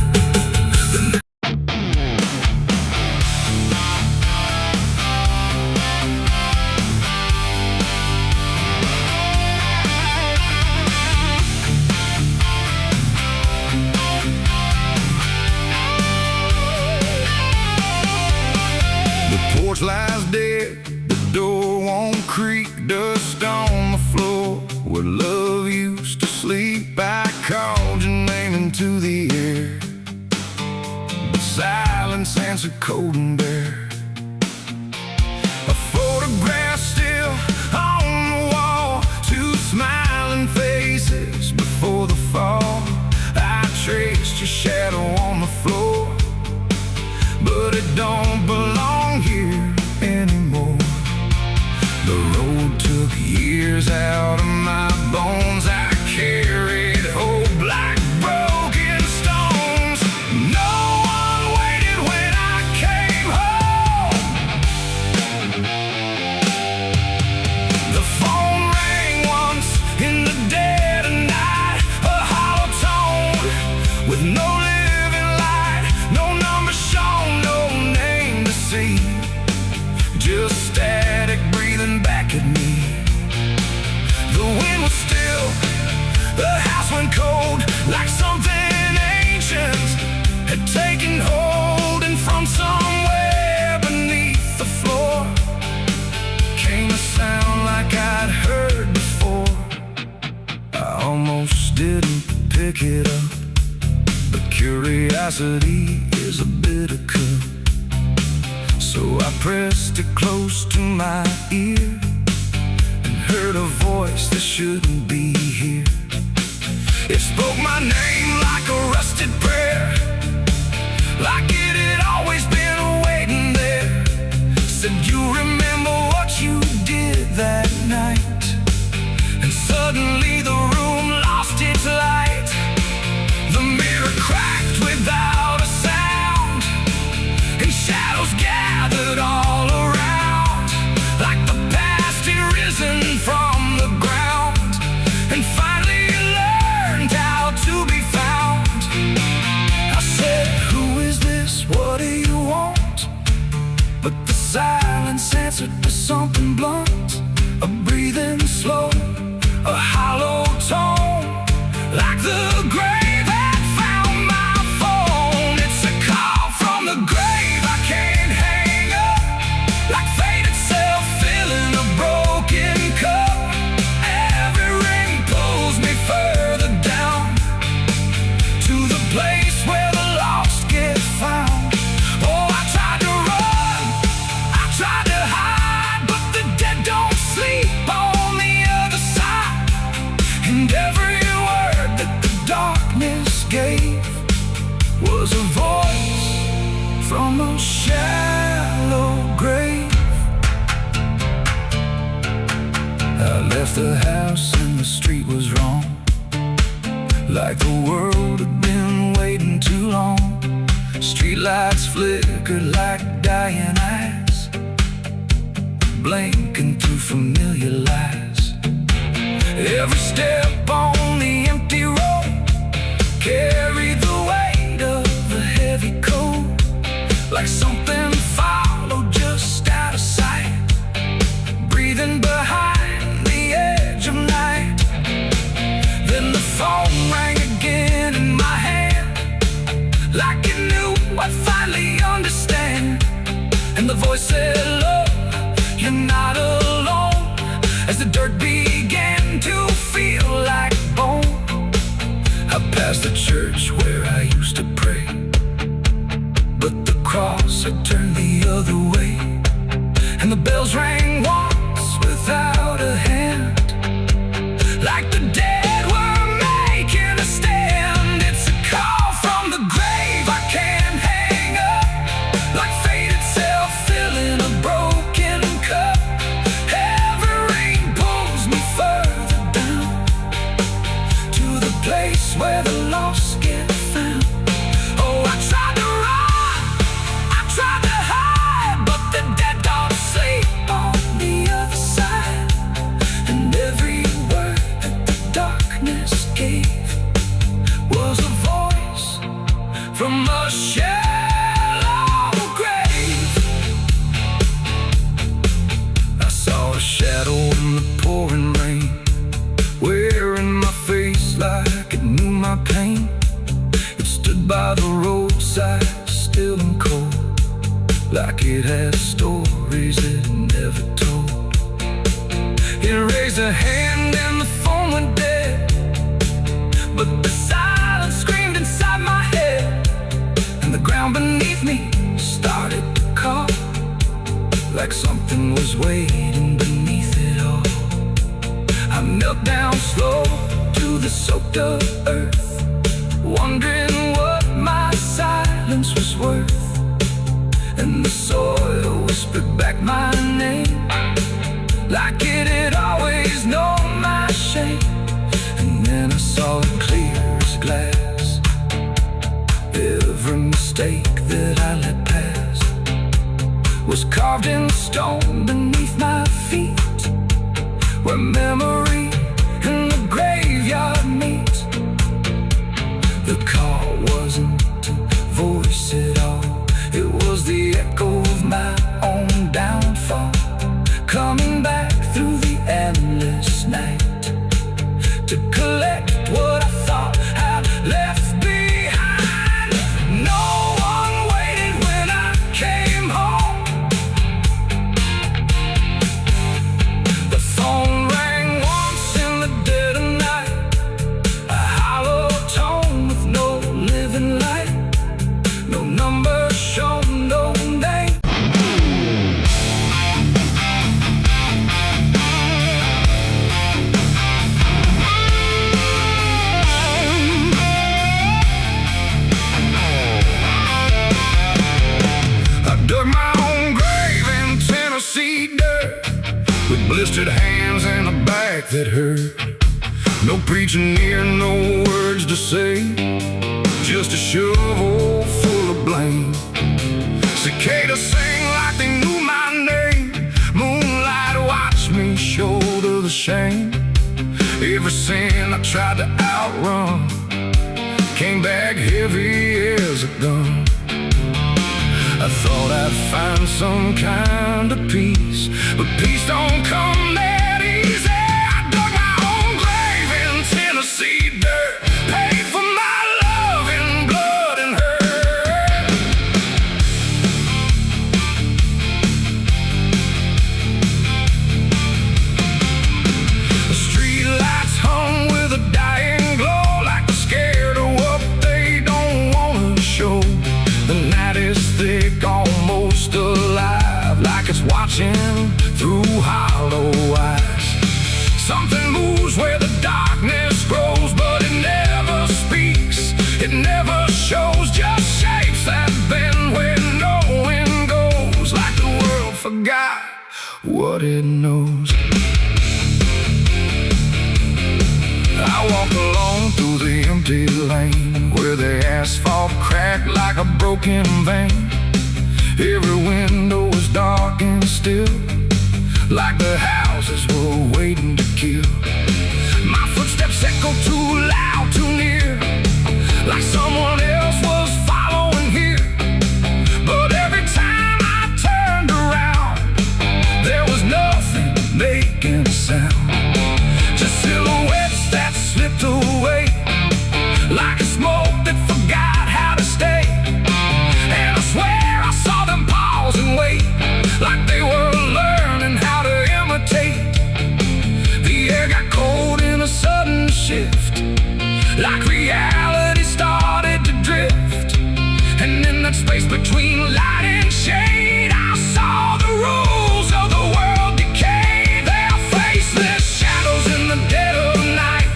The porch lies dead, the door won't creak, dust on the floor where love used to sleep. I called your name into the air, but silence answered cold and bare. A photograph still on the wall, two smiling faces before the fall. I traced your shadow on the floor, but it don't belong here anymore. The road took years out of my bones, I carried hope like broken stones. No one waited when I came home. The phone rang once in the dead of night, a hollow tone with no living light, no number shown, no name to see. just static breathing back at me. The wind was still, the house went cold, like something ancient had taken hold, and from somewhere beneath the floor came a sound like I'd heard before. I almost didn't pick it up, but curiosity is a bitter cup. So I pressed it close to my ear and heard a voice that shouldn't be here. It spoke my name like a rusted prayer, like it had always been waiting there. Said, you remember what you did that night? And suddenly the room lost its light. The mirror cracked without a sound, and shadows gathered all around, like the past had risen from the ground and finally learned how to be found. I said, who is this? What do you want? But the silence answered with something blunt, a breathing slow, a hollow tone, like the grave had found my phone. It's a call from the grave I can't hang up, like fate itself filling a broken cup. Every ring pulls me further down to the place where the lost get found. Oh, I tried to run, I tried to hide, but the dead don't sleep on the other side. And every word that the darkness gave was a voice from a shallow grave. I left the house and the street was wrong, like the world had been waiting too long. Streetlights flickered like dying eyes, blinking through familiar lies. Every step on the empty road carried the weight of a heavy coat, like something followed just out of sight, breathing behind the edge of night. Then the phone rang again in my hand, like it knew I'd finally understand. And the voice said, look, you're not alone, as the dirt began to feel like bone. I passed the church where I used to pray, but the cross had turned the other way. And the bells rang once without a hand, like the dead were making a stand. It's a call from the grave I can't hang up, like fate itself filling a broken cup. Every ring pulls me further down to the place where the lost get found. Oh, I tried to run, I tried to hide, but the dead don't sleep on the other side. And every word that the darkness gave was a voice from a shallow grave. I saw a shadow in the pouring rain, wearing my face like it knew my pain. It stood by the roadside, still and cold, like it had stories it never told. It raised a hand and the phone went dead, but the silence screamed inside my head, and the ground beneath me started to call, like something was waiting beneath it all. I knelt down slow to the soaked up earth, wondering what my silence was worth. And the soil whispered back my name, like it had always known my shame. And then I saw it clear as glass, every mistake that I let pass was carved in stone beneath my feet, where memory and the graveyard meet. The call wasn't a voice at all, it was the echo of my own downfall. blistered hands and a back that hurt. No preaching near, no words to say, just a shovel full of blame. Cicadas sing like they knew my name. Moonlight watched me shoulder the shame. Every sin I tried to outrun came back heavy as a gun. I thought I'd find some kind of peace, but peace don't come that easy. I dug my own grave in Tennessee dirt, paid for my love in blood and hurt. The street lights hum with a dying glow, like they're scared of what they don't want to show. The night is thick, almost alive, like it's watching through hollow eyes. Something moves where the darkness grows, but it never speaks, it never shows, just shapes that bend where no wind goes, like the world forgot what it knows. I walk alone through the empty lane, where the asphalt cracked like a broken vein. Every window was dark and still, like the houses were waiting to kill. My footsteps echo too loud, too near, like someone else was following here. But every time I turned around, there was nothing making a sound, just silhouettes that slipped away, like a smoke that forgot how to stay. And I swear I saw them pause and wait, like they were learning how to imitate. The air got cold in a sudden shift, like reality started to drift. And in that space between light and shade, I saw the rules of the world decay. Their faceless shadows in the dead of night,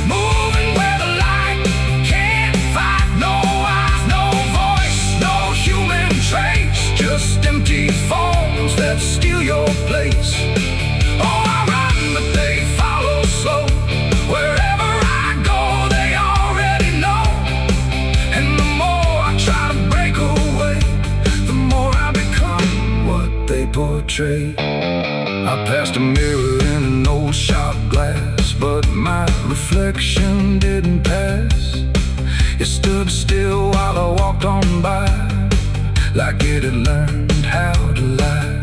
moving where the light can't fight. No eyes, no voice, no human trace, just empty forms that steal your place. Oh, I run, but they follow slow. Wherever I go, they already know. And the more I try to break away, the more I become what they portray. I passed a mirror in an old shop glass, but my reflection didn't pass. It stood still while I walked on by, like it had learned how to lie.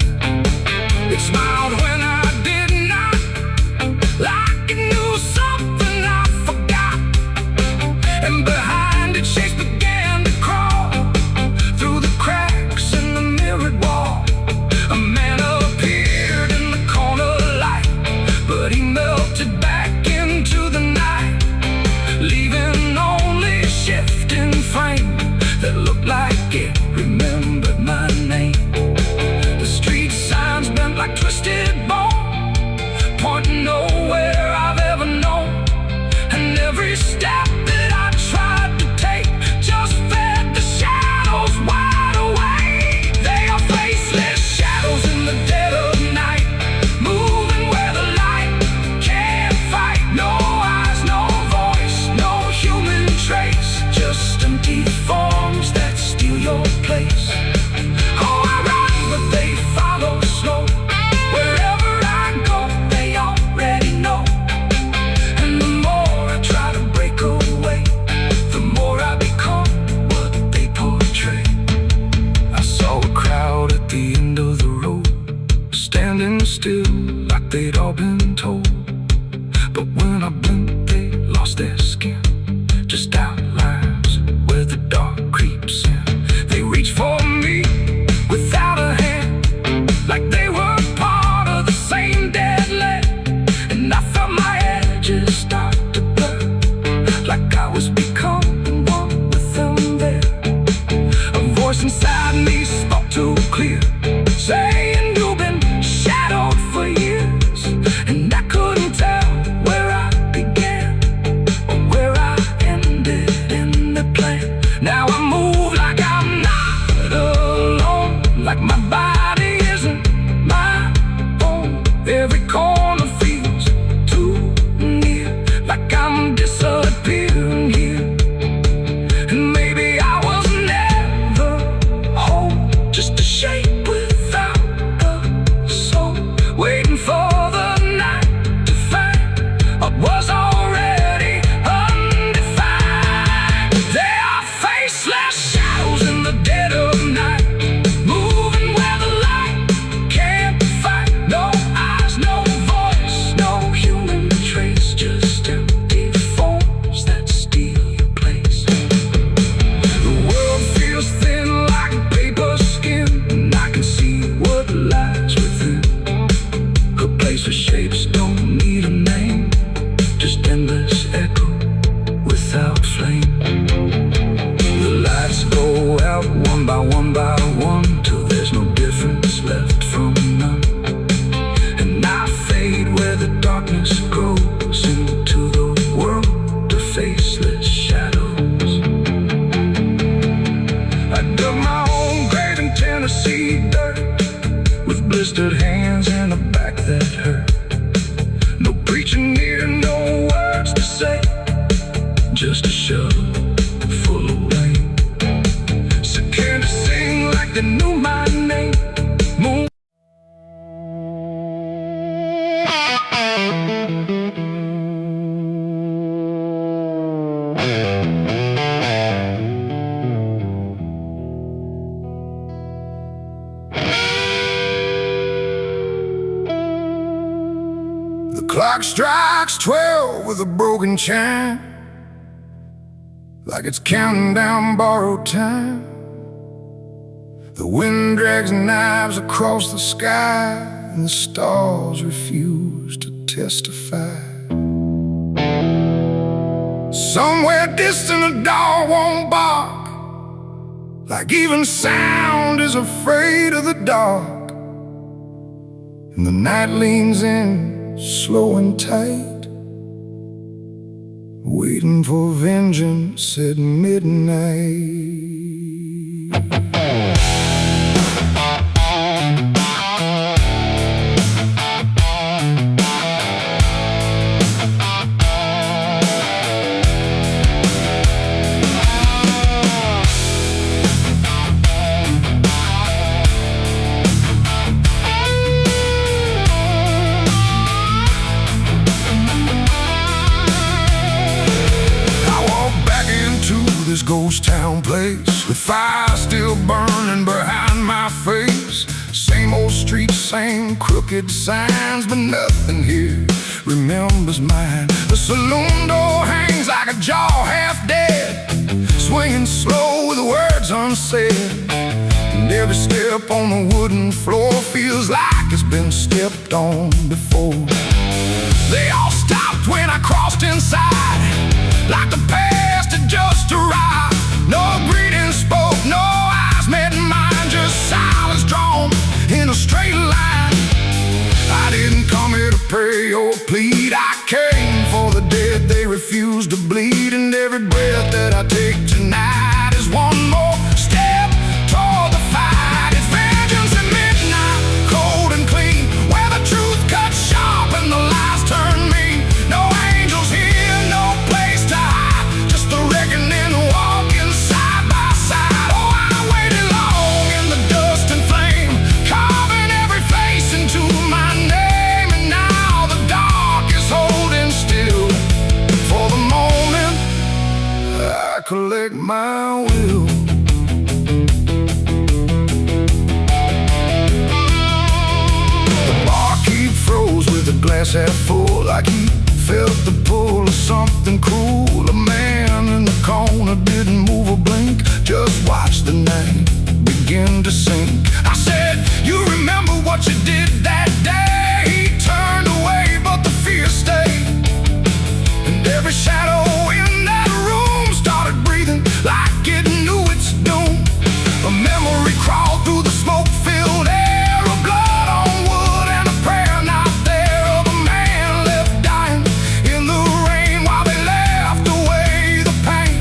It smiled when I did not, like it knew something I forgot. And behind it, shapes began to crawl through the cracks in the mirrored wall. A man appeared in the corner light, but he melted back into the night, leaving only a shifting frame that looked like it remembered my name. The street signs bent like twisted bone, pointing nowhere I've ever known. And every step that I tried to take just fed the shadows wide awake. They are faceless shadows in the dead of night, moving where the light can't fight. No eyes, no voice, no human trace, just empty forms that steal your place. Oh, I run, but they follow slow. Wherever I go, they already know. And the more I try to break away, the more I become what they portray. I saw a crowd at the end of the road, standing still like they'd all been told. But when I blinked, they lost their skin, just outlines where the dark creeps in. They reached for me without a hand, like they were part of the same dead land. And I felt my edges start to blur, like I was becoming one with them there. A voice inside me spoke too clear, saying you've been shadowed for years. And I couldn't tell where I began or where I blistered hands and a back that hurt. No preaching needed, no words to say, just a shovel full of rain. So can't sing like they knew my name. Moon. The clock strikes 12 with a broken chime, like it's counting down borrowed time. The wind drags knives across the sky, and the stars refuse to testify. Somewhere distant a dog won't bark, like even sound is afraid of the dark. And the night leans in, slow and tight, waiting for vengeance at midnight. This ghost town place, with fire still burning behind my face. Same old streets, same crooked signs, but nothing here remembers mine. The saloon door hangs like a jaw half dead, swinging slow with words unsaid. And every step on the wooden floor feels like it's been stepped on before. They all stopped when I crossed inside, like the past had just arrived. No greeting spoke, no eyes met mine, just silence drawn in a straight line. I didn't come here to pray or plead, I came for the dead they refuse to bleed. And every breath that I take tonight is one more step toward the fight. It's vengeance at midnight, cold and clean, where the truth cuts sharp and the lies turn mean. No angels here, no place to hide, just the reckoning walking side by side. Oh, I waited long in the dust and flame, carving every face into my name. And now the dark is holding still. For the moment, I collect my will. The barkeep froze with the glass half full, like he felt the pull of something cruel. A man in the corner didn't move a blink, just watched the night begin to sink. I said, you remember what you did that day? He turned away, but the fear stayed. And every shadow in that room started breathing like it knew its doom. A memory crawled through the smoke-filled air, of blood on wood and a prayer not there, of a man left dying in the rain while they left away the pain.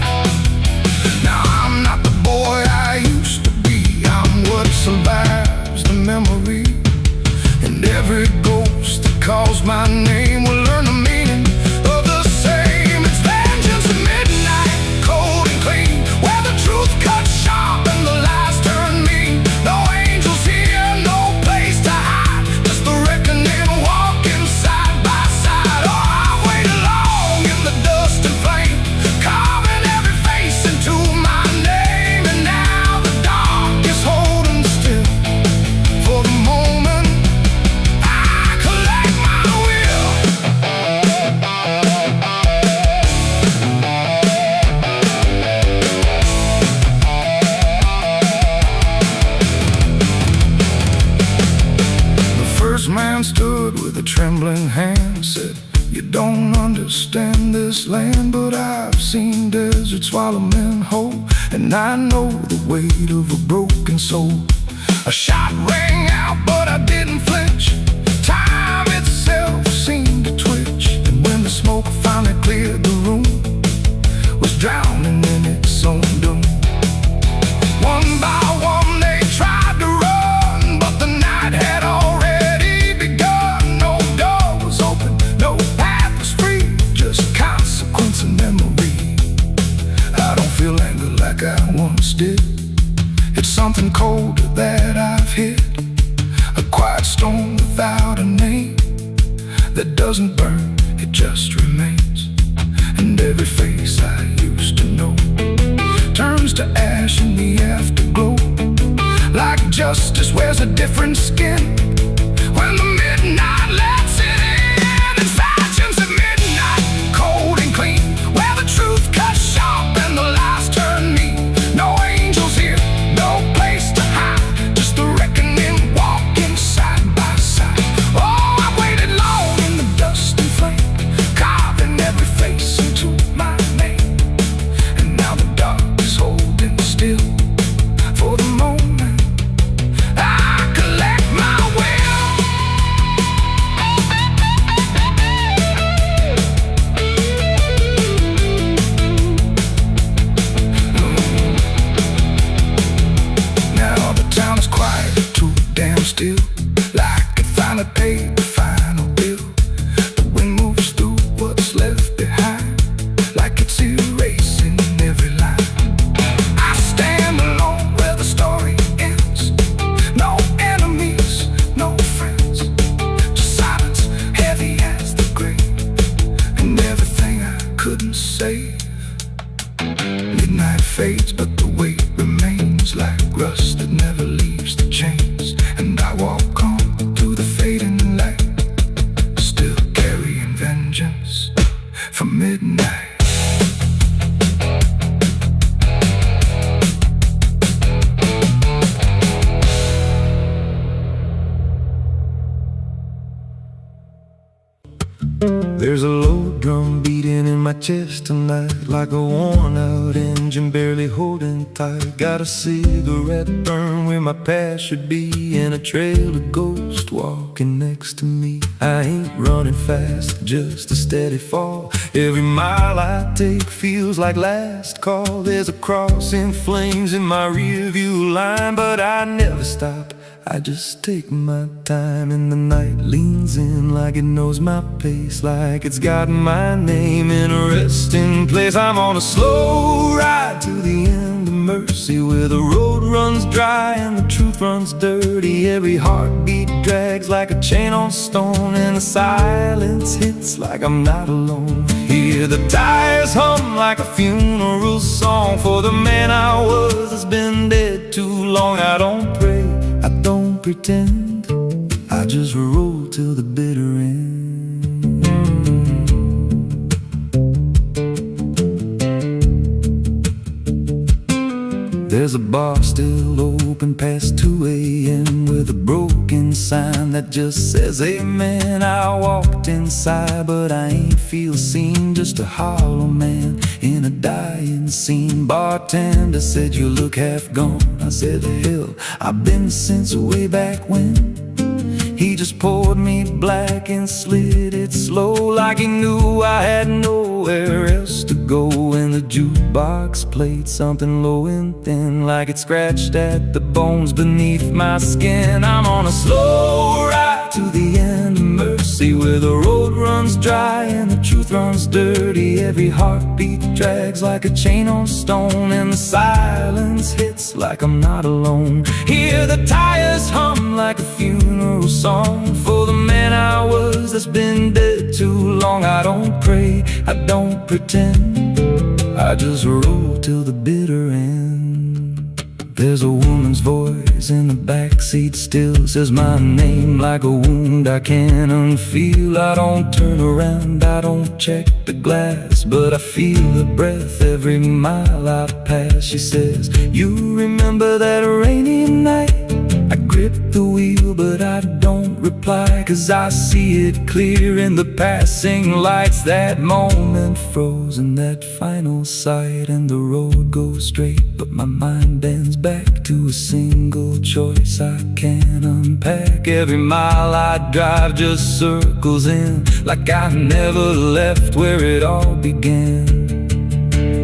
Now I'm not the boy I used to be, I'm what survives the memory. And every ghost that calls my name will learn the meaning of the same. It's vengeance at midnight, cold and clean, where the truth cuts sharp and the lies turn mean. No angels here, no place to hide, just the reckoning walking side by side. Oh, I waited long in the dust and flame, carving every face into my name. And now the dark is holding still. For the moment, I collect my will. The first man stood with a trembling hand, said, you don't understand this land, but I've seen deserts swallow men whole, and I know the weight of a broken soul. A shot rang out, but I didn't flinch. Time itself seemed to twitch, and when the smoke finally cleared the room, was drowning in its own doom. One by one they tried to run, but the night had all doesn't burn, it just remains. And every face I used to know turns to ash in the afterglow. Like justice wears a different skin when the midnight lets it in. And fashions at midnight, cold and clean, where the truth cuts sharp and the lies turn mean. No angels here, no place to hide, just the reckoning walking side by side. Oh, I waited long in the dust and flame, carving every face into my name. And now the dark is holding still for the moment I collect my will. Now the town is quiet, too damn still, like it finally paid the final bill. The wind moves through what's left behind, like it's erasing every line. I stand alone where the story ends. No enemies, no friends, just silence heavy as the grave, and everything I couldn't save. Midnight fades, but the weight remains like rust that never leaves the chains. And I walk on through the fading light, still carrying vengeance from midnight. There's a low drum beating in my chest tonight, like a worn out engine barely holding tight. Got a cigarette burn where my past should be, and a trail of ghosts walking next to me. I ain't running fast, just a steady fall. Every mile I take feels like last call. There's a cross in flames in my rearview line, but I never stop, I just take my time. And the night leans in like it knows my pace, like it's got my name in a resting place. I'm on a slow ride to the end of mercy, where the road runs dry and the truth runs dirty. Every heartbeat drags like a chain on stone, and the silence hits like I'm not alone. Hear the tires hum like a funeral song for the man I was that's been dead too long. I don't pray, I don't pretend, I just roll till the bitter end. There's a bar still open past 2 a.m. with a broken sign that just says amen. I walked inside, but I ain't feel seen, just a hollow man in a dying scene. Bartender said, you look half gone. I said, hell, I've been since way back when. He just poured me black and slid it slow, like he knew I had nowhere else to go. And the jukebox played something low and thin, like it scratched at the bones beneath my skin. I'm on a slow ride to the end of mercy, where the road runs dry and the truth runs dirty. Every heartbeat drags like a chain on stone, and the silence hits like I'm not alone. Hear the tires hum like a funeral song for the man I was that's been dead too long. I don't pray, I don't pretend, I just roll till the bitter end. There's a woman's voice in the backseat still, says my name like a wound I can't unfeel. I don't turn around, I don't check the glass, but I feel her breath every mile I pass. She says, you remember that rainy night? I grip the wheel, but I don't reply, 'cause I see it clear in the passing lights. That moment frozen, that final sight, and the road goes straight, but my mind bends back to a single choice I can't unpack. Every mile I drive just circles in, like I never left where it all began.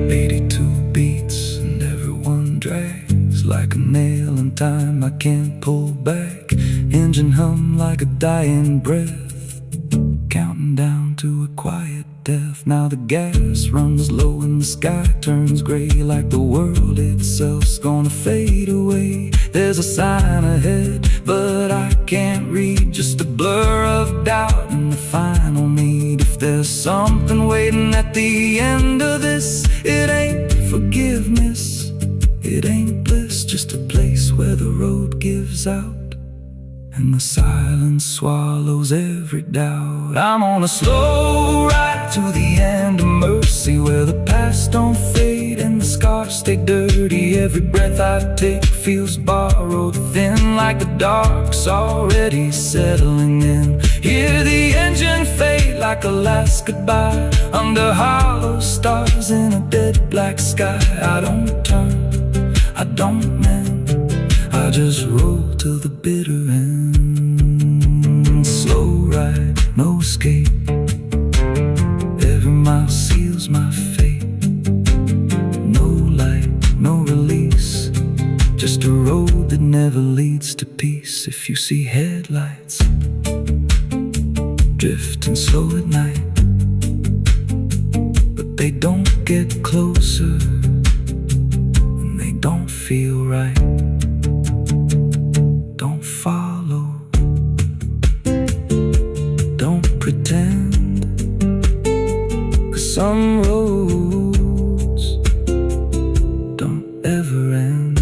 82 beats and everyone drags like a nail in time I can't pull back. Engine hum like a dying breath, counting down to a quiet death. Now the gas runs low and the sky turns gray, like the world itself's gonna fade away. There's a sign ahead, but I can't read, just a blur of doubt and the the final meet. If there's something waiting at the end of this, it ain't forgiveness, it ain't bliss, just a place where the road gives out and the silence swallows every doubt. I'm on a slow ride to the end of mercy, where the past don't fade and the scars stay dirty. Every breath I take feels borrowed, thin like the dark's already settling in. Hear the engine fade like a last goodbye under hollow stars in a dead black sky. I don't turn, I don't mend, I just roll to the bitter end. Slow ride, no escape, every mile seals my fate. No light, no release, just a road that never leads to peace. If you see headlights drifting slow at night, but they don't get closer and they don't feel right, don't follow, don't pretend, 'cause some roads don't ever end.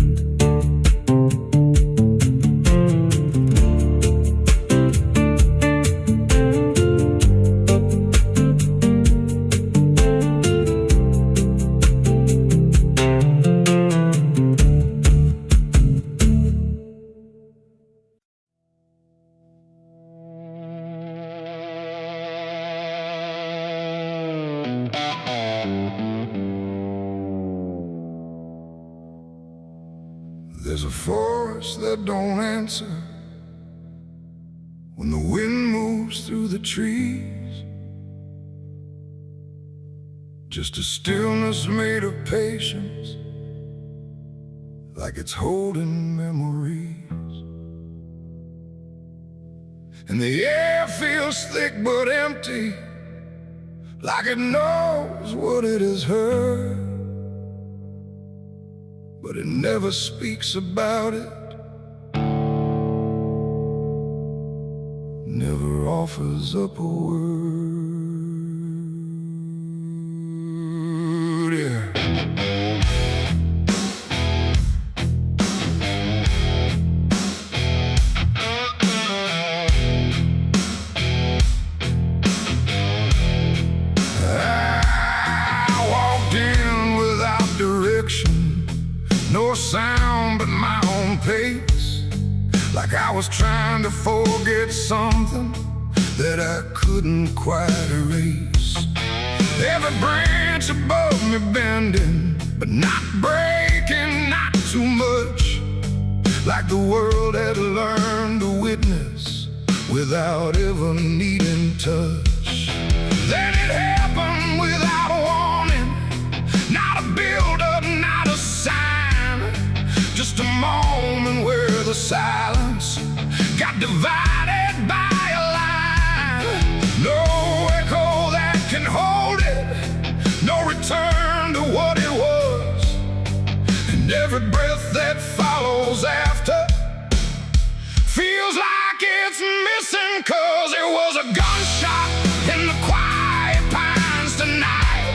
There's a forest that don't answer when the wind moves through the trees. Just a stillness made of patience, like it's holding memories. And the air feels thick but empty, like it knows what it has heard, but it never speaks about it, never offers up a word. Yeah. I walked in without direction, no sound but my own pace, like I was trying to forget something that I couldn't quite erase. Every branch above me bending, but not breaking, not too much, like the world had learned to witness without ever needing touch. Then it happened without a warning, not a build-up, not a sign, just a moment where the silence got divided by a line. No echo that can hold it, no return to what it was, and every breath that follows after feels like it's missing, 'cause it was a gunshot in the quiet pines tonight.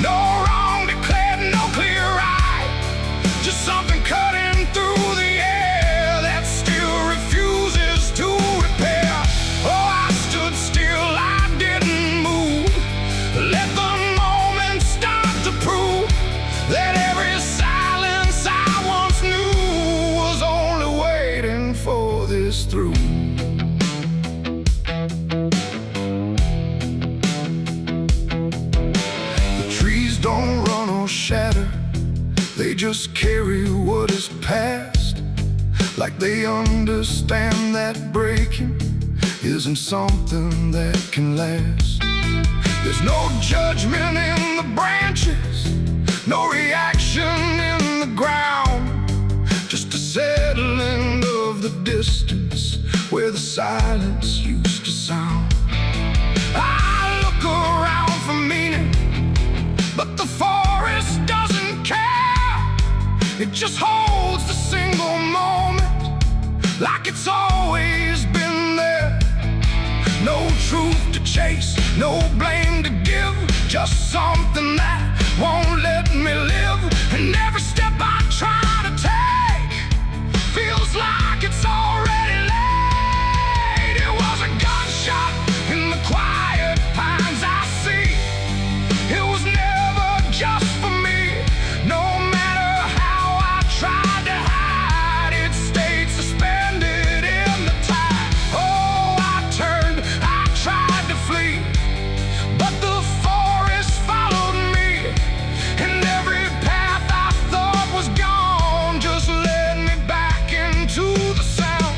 No wrong declared, no clear right, just something cutting through the air that still refuses to repair. Oh, I stood still, I didn't move, let the moment start to prove that every silence I once knew was only waiting for this through. The trees don't run or shatter, they just carry what is past, like they understand that breaking isn't something that can last. There's no judgment in the branches, no reaction in the ground, just a settling of the distance where the silence used to sound. I look around for meaning, but the forest doesn't care. It just holds the single moment like it's always been there. No truth chase, no blame to give, just something that won't let me live. And every step I try to take feels like it's already late. It was a gunshot in the quiet pines I see. It was never just for me. No matter how I tried to hide, it stayed suspended in the tide. Oh, I turned, I tried to flee, but the forest followed me, and every path I thought was gone just led me back into the sound.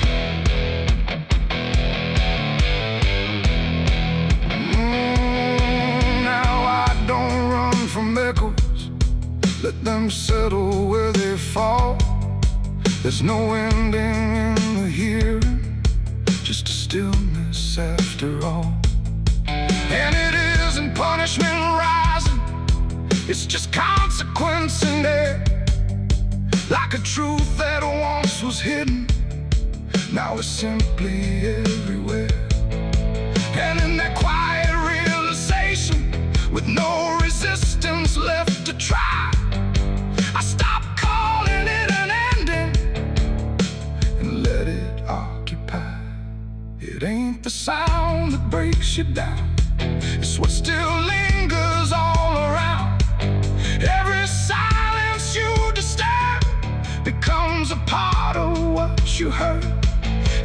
Now I don't run from echoes, let them settle where they fall. There's no ending in the hearing, just a stillness after all. And it isn't punishment rising, it's just consequence in there. Like a truth that once was hidden, now it's simply everywhere. And in that quiet realization, with no resistance left to try, I stopped calling it an ending and let it occupy. It ain't the sound that breaks you down, it's what still lingers all around. Every silence you disturb becomes a part of what you heard.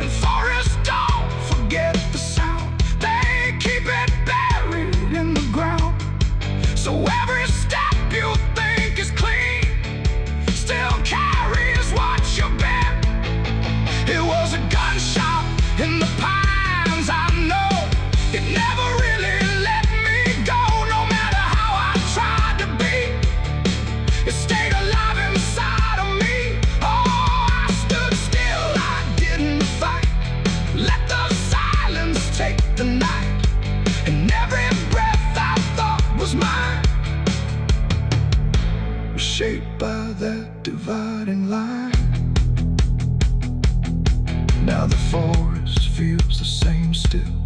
And forests don't forget the sound, they keep it buried in the ground. So every step you think is clean still carries what you bear. It was a gunshot in the pines, I know. It never really let me go. No matter how I tried to be, it stayed alive inside of me. Oh, I stood still, I didn't fight. Let the silence take the night, and every breath I thought was mine was shaped by that dividing line. Now the forest feels the same still,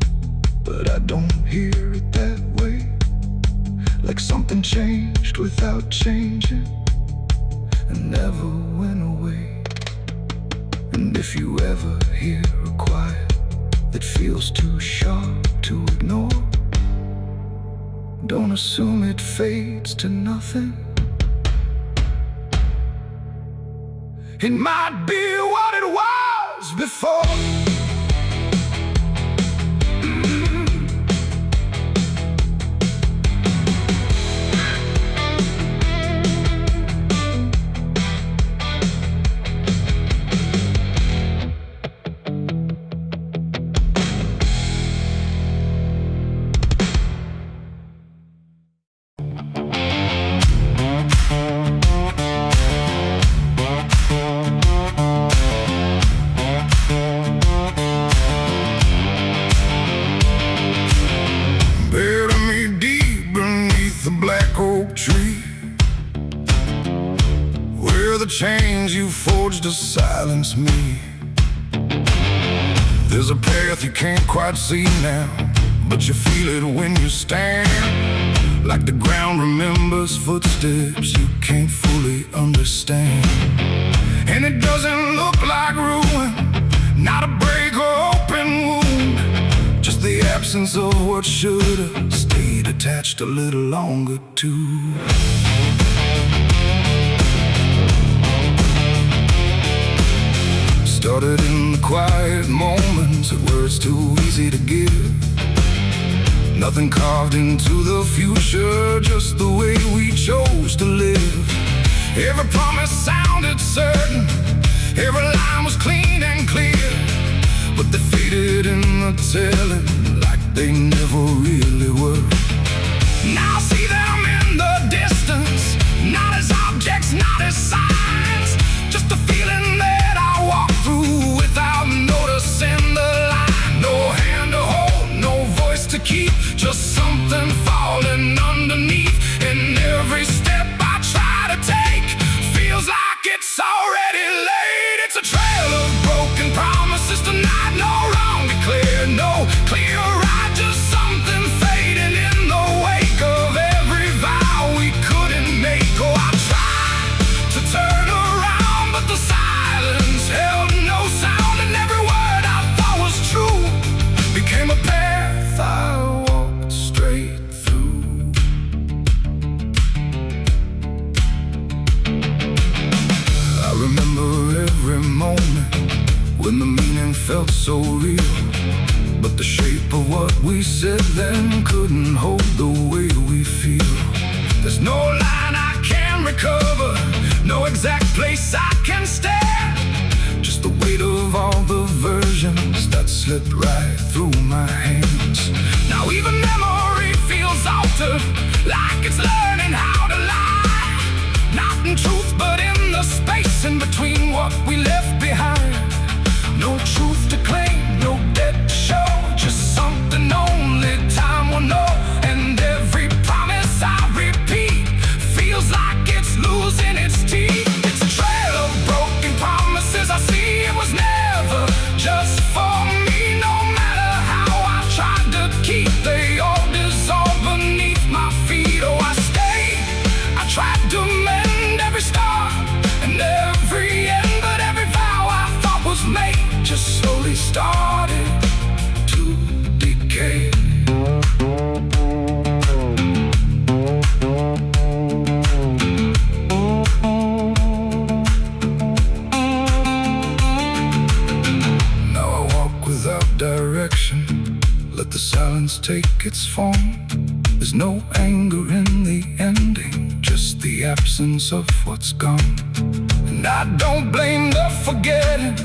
but I don't hear it that way. Like something changed without changing and never went away. And if you ever hear a quiet that feels too sharp to ignore, don't assume it fades to nothing. It might be what it was before. Tree, where the chains you forged to silence me. There's a path you can't quite see now, but you feel it when you stand. Like the ground remembers footsteps you can't fully understand. And it doesn't look like ruin, not a break or open wound, just the absence of what should've stayed attached a little longer too. Started in the quiet moments where it's too easy to give. Nothing carved into the future, just the way we chose to live. Every promise sounded certain, every line was clean and clear, but they faded in the telling like they never really were. Now I see them in the distance, not as objects, not as signs, just a feeling that I walk through without noticing the line. No hand to hold, no voice to keep, just something falling underneath. And every step I try to take feels like it's already late. It's a trail of broken promises tonight, no wrong declared, no clear right, just something what we said then couldn't hold the way we feel. There's no line I can recover, no exact place I can stand. Just the weight of all the versions that slipped right through my hands. Now even memory feels altered, like it's learning how to lie. Not in truth, but in the space in between what we left behind. No truth to claim, no debt to show, just something only time will know. And every promise I repeat feels like it's losing its teeth. It's a trail of broken promises I see. It was never just for me. No matter how I tried to keep, they all dissolve beneath my feet. Oh, I stayed, I tried to mend every star and every end, but every vow I thought was made just slowly started to decay. Now I walk without direction, let the silence take its form. There's no anger in the ending, just the absence of what's gone. And I don't blame the forgetting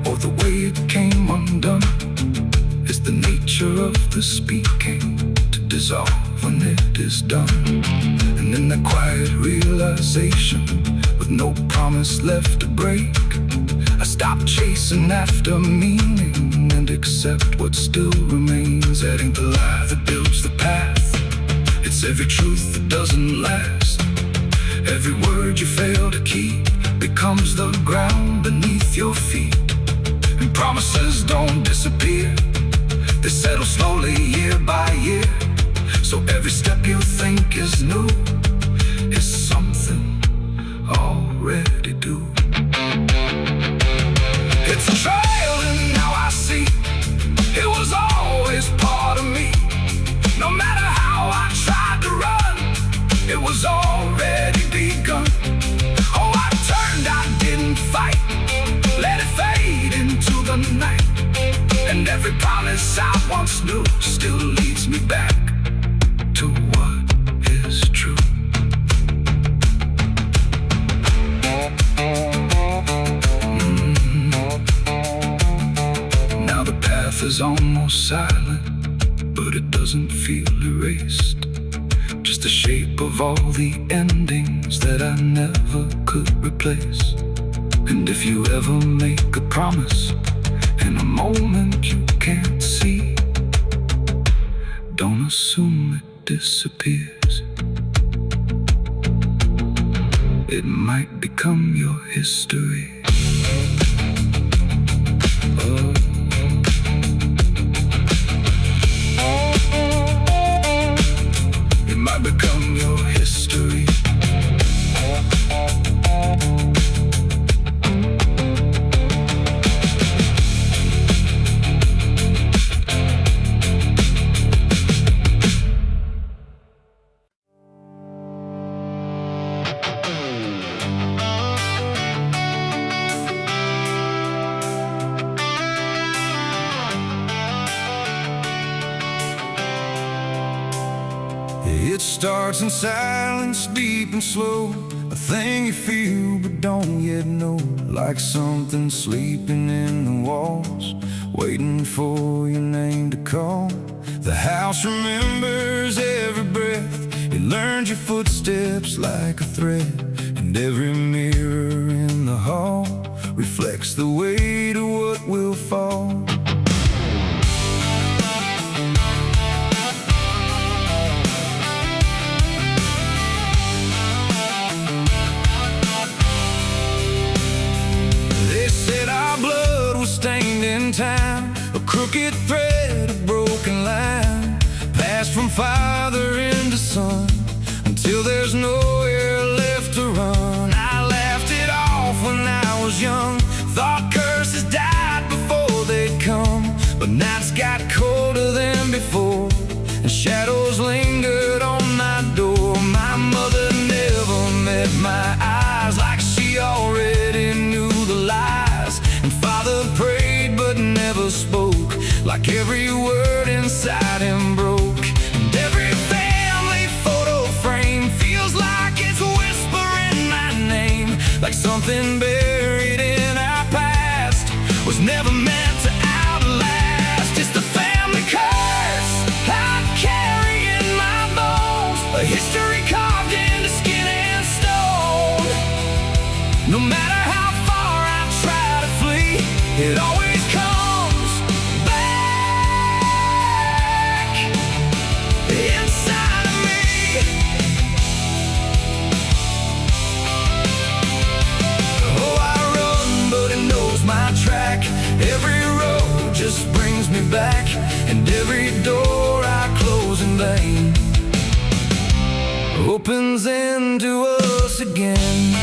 or the way it came undone. It's the nature of the speaking to dissolve when it is done. And in the quiet realization, with no promise left to break, I stop chasing after meaning and accept what still remains. Adding the lie that builds the path, it's every truth that doesn't last. Every word you fail to keep becomes the ground beneath your feet. And promises don't disappear, they settle slowly year by year. So every step you think is new is something already due. It's a trail and now I see it was always part of me. No matter how I tried to run, it was already begun. Oh, I turned, I didn't fight, let it fade into the night. And every promise I once knew still leads me back to what is true. Now the path is almost silent, but it doesn't feel erased. Just the shape of all the endings that I never could replace. And if you ever make a promise in a moment you can't see, don't assume it disappears. It might become your history. Oh. It might become your history. It starts in silence, deep and slow, a thing you feel but don't yet know. Like something sleeping in the walls, waiting for your name to call. The house remembers every breath, it learns your footsteps like a thread. And every mirror in the hall reflects the weight of what will fall. Stained in time, a crooked thread, a broken line, passed from father into son, until there's nowhere left to run. I laughed it off when I was young, thought curses died before they'd come. But nights got colder than before, and shadows lingered on my door. My mother never met my eyes, like she already knew the lies. And father prayed but never spoke, like every word in inside him broke. And every family photo frame feels like it's whispering my name, like something buried in our past was never meant to outlast. It's the family curse I carry in my bones, a history carved into skin and stone. No matter how far I try to flee, it always comes back inside of me. Oh, I run, but it knows my track. Every road just brings me back, and every door I close in vain opens into us again.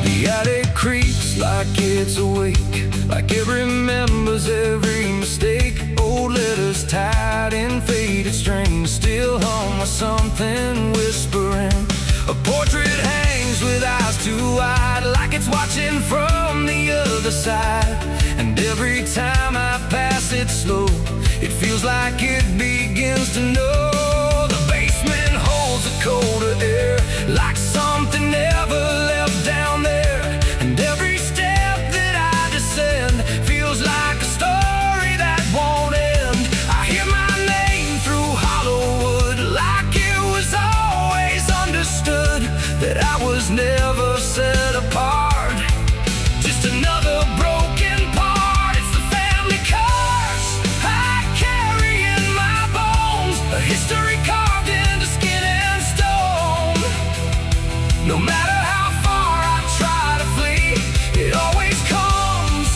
The attic creeps like it's awake, like it remembers every mistake. Old letters tied in faded strings still hung with something whispering. A portrait hangs with eyes too wide, like it's watching from the other side. And every time I pass it slow, it feels like it begins to know. The basement holds a colder air, like something never left down there. And every step that I descend feels like a story that won't end. I hear my name through hollow wood, like it was always understood that I was never set apart, just another broken part. It's the family curse I carry in my bones, a history carved into skin and stone. No matter how far I try to flee, it always comes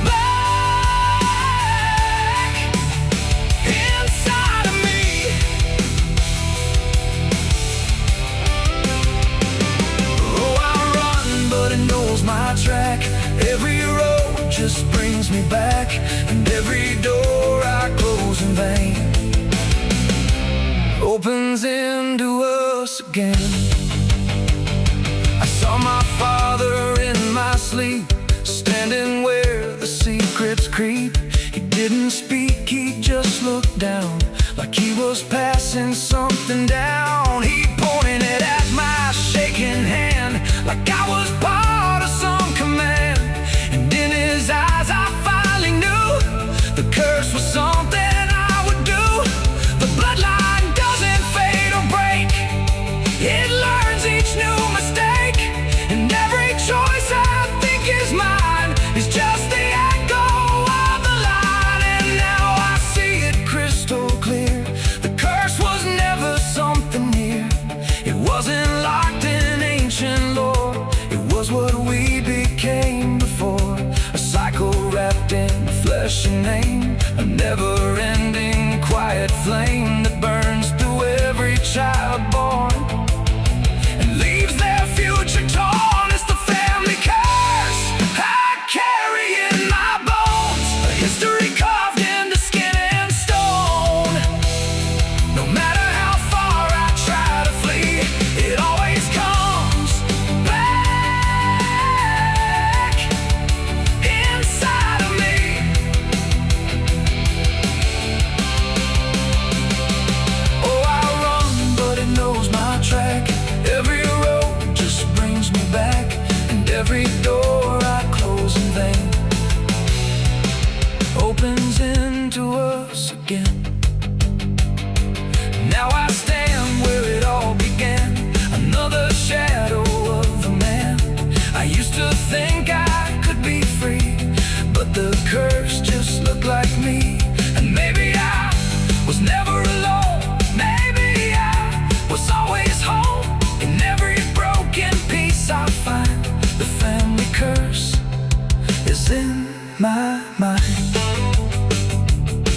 back inside of me. Oh, I run, but it knows my track. Every road just brings me back, and every door I close in vain opens into us again. I saw my father in my sleep, standing where the secrets creep. He didn't speak, he just looked down, like he was passing something down. He pointed it at my shaking hand, like I was part of some command. And in his eyes I finally knew the curse was something I would do. The bloodline doesn't fade or break, it learns each new mistake. And every choice I think is mine is just the echo of the line. And now I see it crystal clear, the curse was never something near. It wasn't locked in ancient lore, it was what we became before. A cycle wrapped in flesh and name, a never-ending quiet flame that burns through every child born and leaves their future torn. It's the family curse I carry in my bones, a history carved into skin and stone. No matter how far I try to flee, it always comes back inside of me. Oh, I run, but it knows my track. Every road just brings me back, and every door I close in vain opens into us again. Now I stand where it all began, another shadow of the man. I used to think I could be free, but the curse just looked like me. And maybe I was never alone, maybe I was always home. In every broken piece I find, the family curse is in my mind.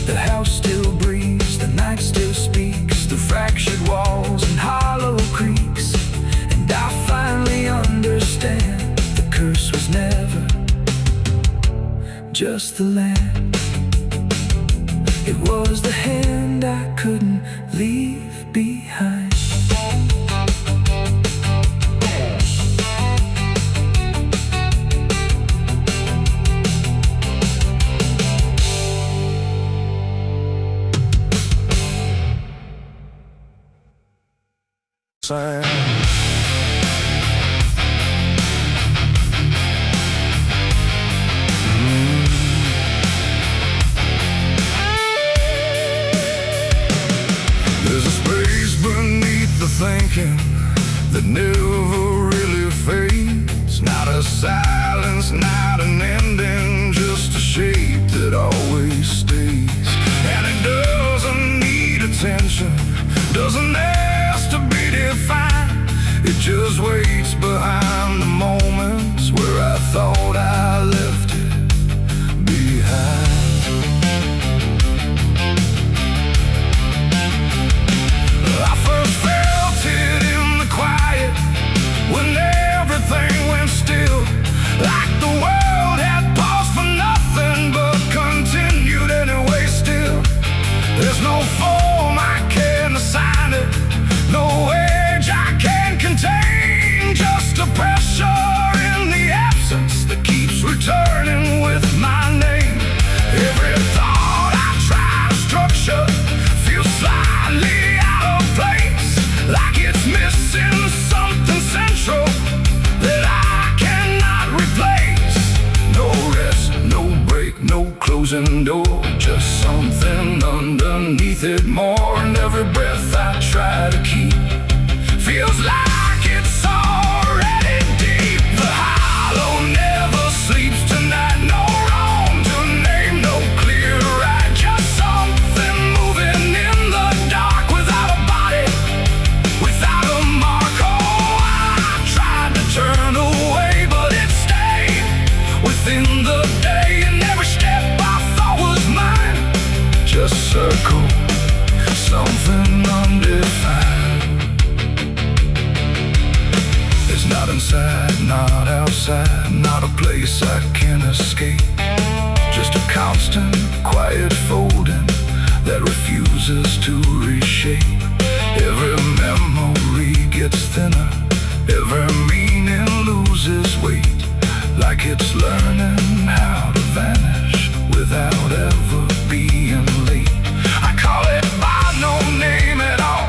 The house still breathes, the night still speaks through fractured walls and hollow creaks. And I finally understand the curse was never just the land, it was the hand I couldn't leave behind. sand. There's a space beneath the thinking that never really fades. Not a silence, not an ending, just a shape that always stays. And it doesn't need attention, doesn't ask to be defined. It just waits behind the moments where I thought I left it behind. I first felt it in the quiet when everything went still, like the world had paused for nothing but continued anyway still. There's no form I can assign it, no edge I can contain, just a pressure in the absence that keeps returning with my name. Every thought I try to structure feels slightly out of place, like it's missing something central that I cannot replace. No rest, no break, no closing door, just something underneath it more. And every breath I try to keep feels like it's already deep. The hollow never sleeps tonight, no wrong to name, no clear right, just something moving in the dark without a body, without a mark. Oh, I tried to turn away, but it stayed within the day, and every step I thought was mine just circle something undefined. It's not inside, not outside, not a place I can escape, just a constant, quiet folding that refuses to reshape. Every memory gets thinner, every meaning loses weight, like it's learning how to vanish without ever being late. I call it by no name at all,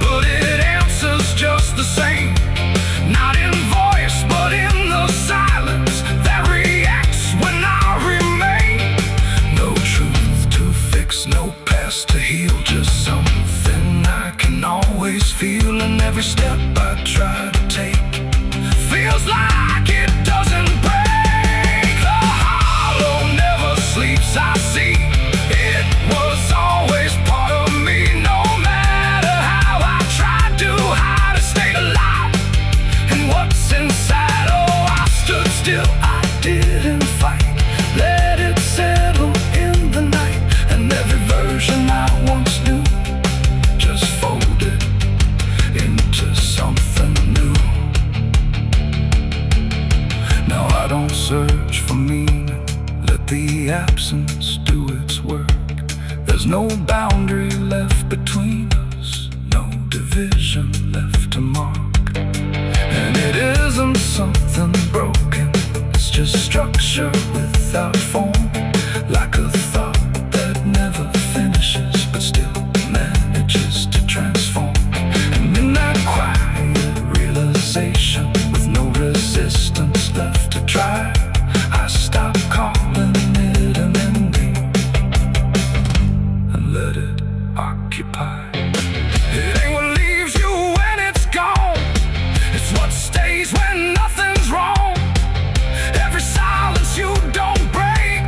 but it answers just the same. Not in voice, but in the silence that reacts when I remain. No truth to fix, no past to heal, just something I can always feel. And every step I try to take feels like it doesn't break. The hollow never sleeps, I see. It was always part of me, no matter how I tried to hide or stay alive. And what's inside, oh, I stood still, I didn't fight, let it settle in the night. And every version I once knew just folded into something new. Now I don't search for meaning, let the absence do its work. There's no boundary left between us, no division left to mark. And it isn't something broken, it's just structure without form, like a thought that never finishes but still manages to transform. And in that quiet realization, with no resistance left to try, I stop calling it an ending and let it occupy. It ain't what leaves you when it's gone, it's what stays when nothing's wrong. Every silence you don't break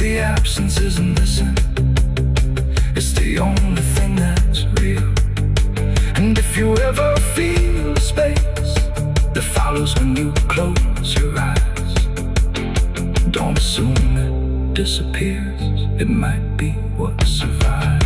The absence isn't missing, it's the only thing that's real. And if you ever feel a space that follows when you close your eyes, don't assume it disappears, it might be what survives.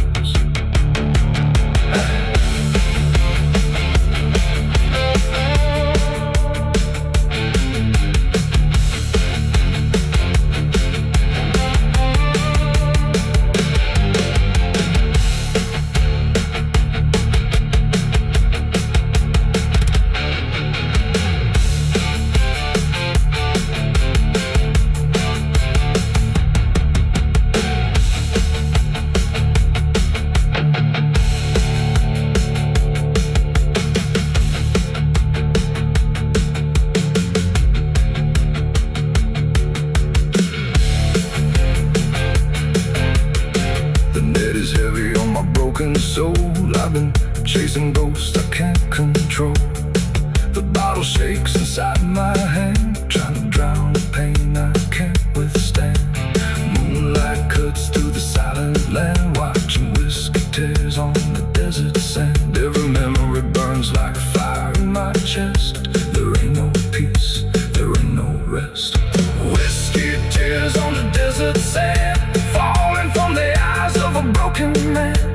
Soul, I've been chasing ghosts I can't control. The bottle shakes inside my hand, trying to drown the pain I can't withstand. Moonlight cuts through the silent land, watching whiskey tears on the desert sand. Every memory burns like a fire in my chest. There ain't no peace, there ain't no rest. Whiskey tears on the desert sand, falling from the eyes of a broken man.